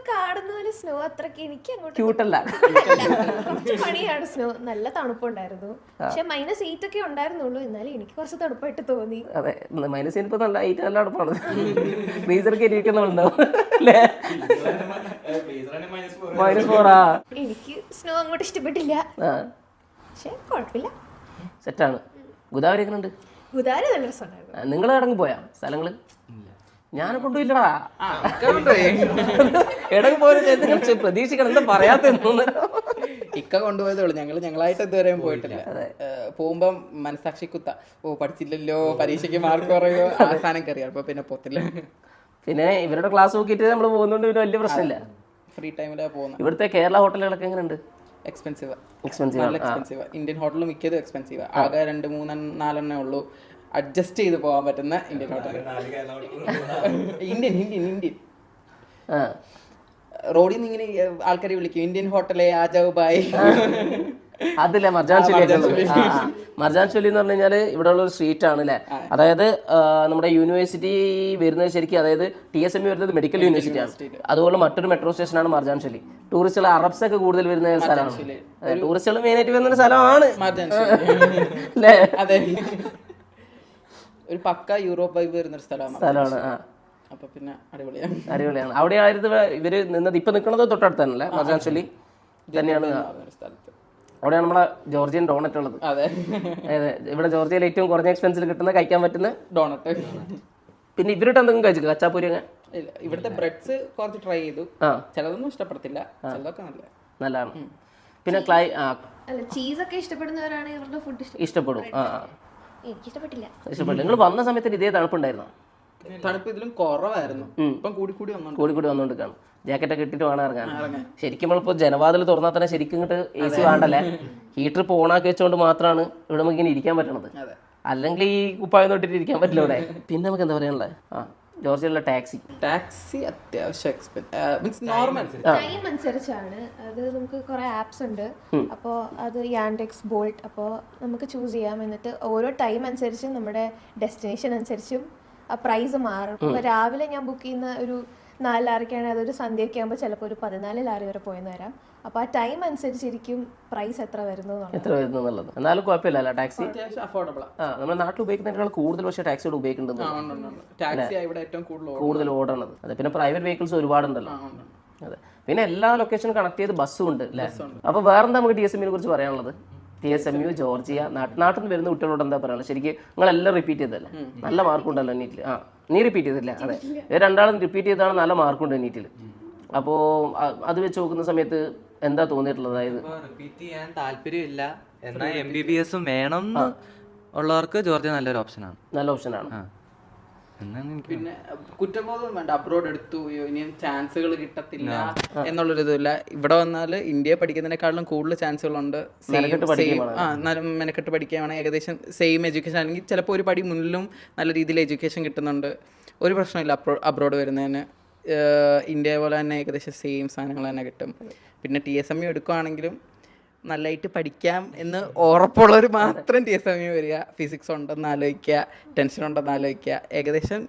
കാണുന്ന പോലെ സ്നോ അത്രയ്ക്ക് എനിക്ക് അങ്ങോട്ട് ക്യൂട്ടല്ല. കുറച്ച് പണിയാണ്. സ്നോ നല്ല തണുപ്പുണ്ടായിരുന്നു, പക്ഷെ -8 ഒക്കെ ഉണ്ടായിരുന്നുള്ളൂ. എന്നാലും എനിക്ക് കുറച്ച് തണുപ്പായിട്ട് തോന്നി. അതെ, -8 ഇപ്പൊ നല്ല 8 നല്ല തണുപ്പാണ്. ഫ്രീസറൊക്കെ ഇരിക്കുന്നുണ്ടാവും അല്ലേ. -4 എനിക്ക് സ്നോ അങ്ങോട്ട് ഇഷ്ടപ്പെട്ടില്ല, പക്ഷെ കുഴപ്പമില്ല, സെറ്റാണ്. ഗോദാവരി എങ്ങനെ ഉണ്ട്? ഗോദാവരി നല്ല രസമുണ്ടായിരുന്നു. നിങ്ങൾ ഇടങ്ങി പോയാ സ്ഥലങ്ങള്? ഞാൻ കൊണ്ടുപോയില്ലടാ. ഇടങ്ങ് പോയ പ്രതീക്ഷിക്കണം, എന്താ പറയാത്ത? ഇക്ക കൊണ്ടുപോയതേ ഉള്ളൂ. ഞങ്ങളായിട്ട് ഇതുവരെ പോയിട്ടില്ല. പോകുമ്പം മനസാക്ഷി കുത്ത, പഠിച്ചില്ലല്ലോ, പരീക്ഷയ്ക്ക് മാർക്ക് കുറയോ, അവസാനം കയറിയ അപ്പൊ പിന്നെ പോത്തില്ല. പിന്നെ ഇവരുടെ ക്ലാസ് നോക്കിയിട്ട് നമ്മൾ പോകുന്നോണ്ട് പിന്നെ വലിയ പ്രശ്നമില്ല. ഫ്രീ ടൈമിലാണ് പോകുന്നത്. ഇവിടുത്തെ കേരള ഹോട്ടലുകളൊക്കെ എങ്ങനെയുണ്ട്? എക്സ്പെൻസീവ്. ഇന്ത്യൻ ഹോട്ടൽ മിക്കതും എക്സ്പെൻസീവ്. ആകെ 2-3-4 ഉള്ളൂ അഡ്ജസ്റ്റ് ചെയ്ത് പോകാൻ പറ്റുന്ന ഇന്ത്യൻ ഹോട്ടൽ. ഇന്ത്യൻ റോഡിൽ നിന്ന് ഇങ്ങനെ ആൾക്കാരെ വിളിക്കും ഇന്ത്യൻ ഹോട്ടലെ ആജാവ് ബായ്. അതില്ലേ മർജാൻ ചൊല്ലി. മർജാൻ ചൊല്ലി എന്ന് പറഞ്ഞു കഴിഞ്ഞാൽ ഇവിടെ ഉള്ള ഒരു സ്ട്രീറ്റ് ആണ് അല്ലേ. അതായത് നമ്മുടെ യൂണിവേഴ്സിറ്റി വരുന്നത് ശരിക്കും, അതായത് TSMU വരുന്നത് മെഡിക്കൽ യൂണിവേഴ്സിറ്റി ആണ്. അതുപോലെ മറ്റൊരു മെട്രോ സ്റ്റേഷനാണ് മർജാൻ ചൊല്ലി. ടൂറിസ്റ്റുകൾ അറബ്സ് ഒക്കെ കൂടുതൽ വരുന്ന സ്ഥലമാണ്. ടൂറിസ്റ്റുകൾ മെയിൻ ആയിട്ട് വരുന്ന സ്ഥലമാണ് അല്ലേ. അതെ, ഒരു പക്ക യൂറോപ്പ് വൈബ് വരുന്ന സ്ഥലമാണ്. അപ്പൊ പിന്നെ അടിപൊളിയാണ്. അവിടെ ആയിരുന്നു ഇവര് നിന്നത്. ഇപ്പൊ നിൽക്കുന്നത് തൊട്ടടുത്ത് തന്നെയല്ലേ, മർജാൻ ചൊല്ലി തന്നെയാണ് സ്ഥലത്ത്. അവിടെയാണ് നമ്മളെ ജോർജിയൻ ഡോണറ്റ് ഉള്ളത്. അതെ, ഇവിടെ ജോർജിയയിൽ ഏറ്റവും കുറഞ്ഞ എക്സ്പെൻസിൽ കിട്ടുന്ന കഴിക്കാൻ പറ്റുന്ന ഡോണറ്റ്. പിന്നെ ഇവരുടെ എന്തെങ്കിലും കഴിച്ചു കച്ചാപ്പൂരി അങ്ങനെ? ഇവിടുത്തെ ബ്രെഡ്സ് കുറച്ച് ട്രൈ ചെയ്തു, ചിലതൊന്നും ഇഷ്ടപ്പെടത്തില്ല, ചിലതൊക്കെ നല്ലതാണ്. പിന്നെ ചീസൊക്കെ ഇഷ്ടപ്പെടുന്നവരാണ് ഇവരുടെ ഫുഡ് ഇഷ്ടപ്പെടും. എനിക്ക് ഇഷ്ടപ്പെട്ടില്ല. നിങ്ങൾ വന്ന സമയത്ത് ഇതേ തണുപ്പുണ്ടായിരുന്നു? തണുപ്പ് ഇതിലും കുറവായിരുന്നു, ഇപ്പം കൂടി വന്നോണ്ടിരിക്കാണ്. ജാക്കറ്റൊക്കെ ഇട്ടിട്ട് വേണം ഇറങ്ങാൻ. ശരിക്കും നമ്മളിപ്പോൾ ജനവാതിൽ തുറന്നാൽ തന്നെ ശരിക്കും ഇങ്ങോട്ട് AC വേണ്ടല്ലേ. ഹീറ്റർ ഇപ്പോൾ ഓണാക്കി വെച്ചുകൊണ്ട് മാത്രമാണ് ഇവിടെ നമുക്ക് ഇങ്ങനെ ഇരിക്കാൻ പറ്റണത്. അല്ലെങ്കിൽ ഈ കുപ്പായം തൊട്ടിട്ട് ഇരിക്കാൻ പറ്റില്ല ഇവിടെ. പിന്നെ നമുക്ക് എന്താ പറയാനുള്ളത്, ജോർജിയയിലുള്ള ടാക്സി അത്യാവശ്യം നോർമൽ ടൈം അനുസരിച്ചാണ്. അത് നമുക്ക് കുറെ ആപ്സ് ഉണ്ട്. അപ്പോൾ അത് യാൻഡെക്സ്, ബോൾട്ട്, അപ്പോൾ നമുക്ക് ചൂസ് ചെയ്യാം. എന്നിട്ട് ഓരോ ടൈം അനുസരിച്ചും നമ്മുടെ ഡെസ്റ്റിനേഷൻ അനുസരിച്ചും ആ പ്രൈസ് മാറും. ഇപ്പോൾ രാവിലെ ഞാൻ ബുക്ക് ചെയ്യുന്ന ഒരു 4:06 അതൊരു സന്ധ്യയൊക്കെ ആകുമ്പോൾ ചിലപ്പോൾ ഒരു 14:06 വരെ പോയെന്ന് വരാം. അപ്പോൾ ആ ടൈം അനുസരിച്ചിരിക്കും പ്രൈസ് എത്ര വരുന്നു എന്നുള്ളത്. എന്നാലും കുഴപ്പമില്ല ടാക്സി അഫോർഡബിൾ. നമ്മുടെ നാട്ടിൽ ഉപയോഗിക്കുന്നതിനേക്കാൾ കൂടുതൽ പക്ഷേ ടാക്സിയോട് ഉപയോഗിക്കുന്നുണ്ട്, കൂടുതൽ ഓടണത്. അതെ, പിന്നെ പ്രൈവറ്റ് വെഹിക്കിൾസ് ഒരുപാടുണ്ടല്ലോ. അതെ, പിന്നെ എല്ലാ ലൊക്കേഷനും കണക്ട് ചെയ്ത് ബസ്സും ഉണ്ട് അല്ലേ. അപ്പോൾ വേറെന്താ നമുക്ക് TSMUവിനെ കുറിച്ച് പറയാനുള്ളത്? TSMU, ജോർജിയ, നാട്ടിൽ നിന്ന് വരുന്ന കുട്ടികളോട് എന്താ പറയാനുള്ളത്? ശരിക്കും നിങ്ങളെല്ലാം റിപ്പീറ്റ് ചെയ്തല്ലേ? നല്ല മാർക്കുണ്ടല്ലോ നീറ്റിൽ. നീ റിപ്പീറ്റ് ചെയ്തില്ല? അതെ, രണ്ടാളും റിപ്പീറ്റ് ചെയ്താണ്, നല്ല മാർക്കുണ്ട് നീറ്റിൽ. അപ്പോൾ അത് വെച്ച് നോക്കുന്ന സമയത്ത് എന്താ തോന്നിയിട്ടുള്ളത്? അതായത് റിപ്പീറ്റ് ചെയ്യാൻ താല്പര്യമില്ല, എന്നാൽ MBBS വേണം ഉള്ളവർക്ക് ജോർജിയ നല്ലൊരു ഓപ്ഷനാണ്. നല്ല ഓപ്ഷനാണ്. പിന്നെ കുറ്റബോധം വേണ്ട, അബ്രോഡ് എടുത്തു ഇനിയും ചാൻസുകൾ കിട്ടത്തില്ല എന്നുള്ളൊരു ഇതില്ല. ഇവിടെ വന്നാൽ ഇന്ത്യയെ പഠിക്കുന്നതിനേക്കാളും കൂടുതൽ ചാൻസുകളുണ്ട്. മെനക്കെട്ട് പഠിക്കുകയാണ്. ഏകദേശം സെയിം എഡ്യൂക്കേഷൻ ആണെങ്കിൽ ചിലപ്പോൾ ഒരു പടി മുന്നിലും നല്ല രീതിയിൽ എഡ്യൂക്കേഷൻ കിട്ടുന്നുണ്ട്. ഒരു പ്രശ്നമില്ല അബ്രോഡ് വരുന്നതിന്. ഇന്ത്യ പോലെ തന്നെ ഏകദേശം സെയിം സാധനങ്ങൾ തന്നെ കിട്ടും. പിന്നെ TSMU എടുക്കുകയാണെങ്കിലും നല്ലതായിട്ട് പഠിക്കാം എന്ന് ഉറപ്പുള്ളവർ മാത്രം TSMU വരിക. ഫിസിക്സ് ഉണ്ടെന്ന് ആലോചിക്കുക, ടെൻഷൻ ഉണ്ടെന്ന് ആലോചിക്കുക, ഏകദേശം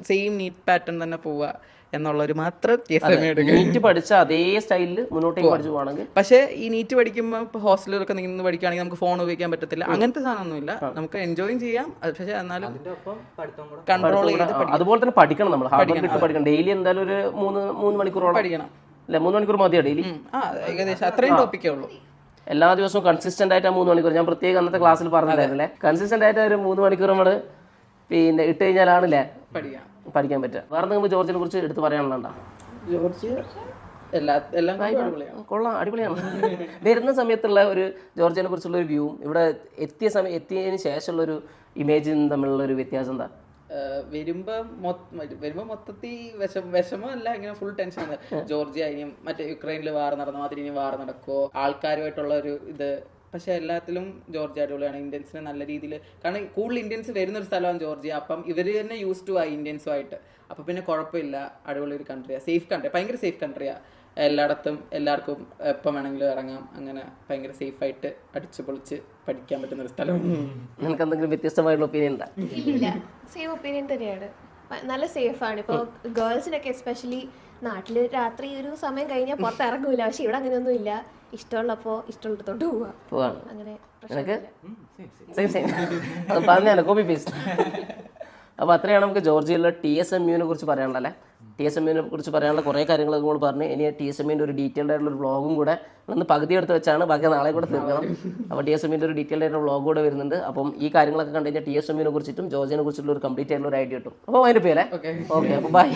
സെയിം നീറ്റ് പാറ്റേൺ തന്നെ പോവുക എന്നുള്ളവർ മാത്രം TSMU എടുക്കുക. നീറ്റ് പഠിച്ച അതേ സ്റ്റൈലിൽ മുന്നോട്ടേക്ക് പഠിച്ചു പോകണമെങ്കിൽ. പക്ഷേ ഈ നീറ്റ് പഠിക്കുമ്പോൾ ഇപ്പോൾ ഹോസ്റ്റലിലൊക്കെ നിന്ന് പഠിക്കുകയാണെങ്കിൽ നമുക്ക് ഫോൺ ഉപയോഗിക്കാൻ പറ്റത്തില്ല, അങ്ങനത്തെ സാധനമൊന്നുമില്ല. നമുക്ക് എൻജോയും ചെയ്യാം, പക്ഷേ എന്നാലും കൺട്രോൾ ചെയ്ത് അതുപോലെ തന്നെ പഠിക്കണം. നമ്മൾ ഹാർഡ് വർക്ക് ഇട്ട് പഠിക്കണം. ഡെയിലി എന്തായാലും ഒരു 3 മണിക്കൂറോളം പഠിക്കണം അല്ലെ? 3 മണിക്കൂർ മതിയോ ഡെയിലി? ഏകദേശം അത്രയും ടോപ്പിക്കേ ഉള്ളൂ. എല്ലാ ദിവസവും കൺസിസ്റ്റന്റ് ആയിട്ട് 3 മണിക്കൂർ. ഞാൻ പ്രത്യേകം അന്നത്തെ ക്ലാസ്സിൽ പറഞ്ഞിട്ടുണ്ടായിരുന്നില്ലേ, കൺസിസ്റ്റന്റ് ആയിട്ട് ഒരു 3 മണിക്കൂർ നമ്മൾ പിന്നെ ഇട്ട് കഴിഞ്ഞാലാണല്ലേ പഠിക്കാൻ പറ്റുക. വേറെ നിങ്ങൾക്ക് ജോർജിയെ കുറിച്ച് എടുത്ത് പറയാനുള്ളതാ? ജോർജിയ കൊള്ളാം, അടിപൊളിയാണ്. വരുന്ന സമയത്തുള്ള ഒരു ജോർജിയനെ കുറിച്ചുള്ള ഒരു വ്യൂവും ഇവിടെ എത്തിയതിന് ശേഷമുള്ള ഒരു ഇമേജും തമ്മിലുള്ള ഒരു വ്യത്യാസം എന്താ? വരുമ്പോ മൊത്തത്തിൽ വിഷമല്ല, ഇങ്ങനെ ഫുൾ ടെൻഷൻ. ജോർജിയ ഇനിയും മറ്റേ യുക്രൈനിൽ വാർ നടന്ന മാതിരി ഇനി വാർ നടക്കുമോ, ആൾക്കാരുമായിട്ടുള്ള ഒരു ഇത്. പക്ഷെ എല്ലാത്തിലും ജോർജിയ അടിപൊളിയാണ്. ഇന്ത്യൻസിന് നല്ല രീതിയിൽ, കാരണം കൂടുതൽ ഇന്ത്യൻസ് വരുന്നൊരു സ്ഥലമാണ് ജോർജിയ. അപ്പം ഇവർ തന്നെ യൂസ് ടു ആയി ഇന്ത്യൻസുമായിട്ട്. അപ്പം പിന്നെ കുഴപ്പമില്ല, അടിപൊളി ഒരു കൺട്രിയാണ്, സേഫ് കൺട്രി, ഭയങ്കര സേഫ് കൺട്രിയാണ്. എല്ലായിടത്തും എല്ലാവർക്കും എപ്പം വേണമെങ്കിലും ഇറങ്ങാം. അങ്ങനെ ഭയങ്കര സേഫായിട്ട് അടിച്ചു പൊളിച്ച് പഠിക്കാൻ പറ്റുന്ന ഒരു സ്ഥലം. നിങ്ങൾക്ക് എന്തെങ്കിലും വ്യത്യസ്തമായിട്ടുള്ള ഒപ്പീനിയൻ ഉണ്ടോ? ഇല്ല, സെയിം ഒപ്പീനിയൻ തന്നെയാണ്. നല്ല സേഫാണ്. ഇപ്പോൾ ഗേൾസിനൊക്കെ എസ്പെഷ്യലി നാട്ടിൽ രാത്രി ഒരു സമയം കഴിഞ്ഞാൽ പുറത്ത് ഇറങ്ങൂല. പക്ഷെ ഇവിടെ അങ്ങനെയൊന്നും ഇല്ല. ഇഷ്ടമുള്ളപ്പോൾ ഇഷ്ടമുള്ളിടത്തോട്ട് പോവാണ്. അങ്ങനെ പറഞ്ഞാലോ കോപ്പി പേസ്റ്റ്. അപ്പോൾ അത്രയാണ് നമുക്ക് ജോർജിയയിലെ TSMUവിനെ കുറിച്ച് പറയാനുള്ളതല്ലേ. TSMUവിനെ കുറിച്ച് പറയാനുള്ള കുറേ കാര്യങ്ങൾ നമ്മൾ പറഞ്ഞു. ഇനി TSMUവിൻ്റെ ഒരു ഡീറ്റെയിൽഡ് ആയിട്ടുള്ള ഒരു വ്ളോഗും കൂടെ ഒന്ന് പകുതി എടുത്ത് വെച്ചാണ്, ബാക്കി നാളെ കൂടെ തീർക്കണം. അപ്പോൾ TSMUവിൻ്റെ ഒരു ഡീറ്റെയിൽഡ് ആയിട്ടുള്ള വ്ളോഗ് കൂടെ വരുന്നുണ്ട്. അപ്പം ഈ കാര്യങ്ങളൊക്കെ കണ്ടു കഴിഞ്ഞാൽ TSMUവിനെ കുറിച്ചിട്ടും ജോർജിയനെ കുറിച്ചിട്ടുള്ള ഒരു കംപ്ലീറ്റ് ആയിട്ടുള്ള ഒരു ഐഡിയ കിട്ടും. അപ്പോൾ അതിൻ്റെ പേരെ ഓക്കെ, അപ്പോൾ ബൈ.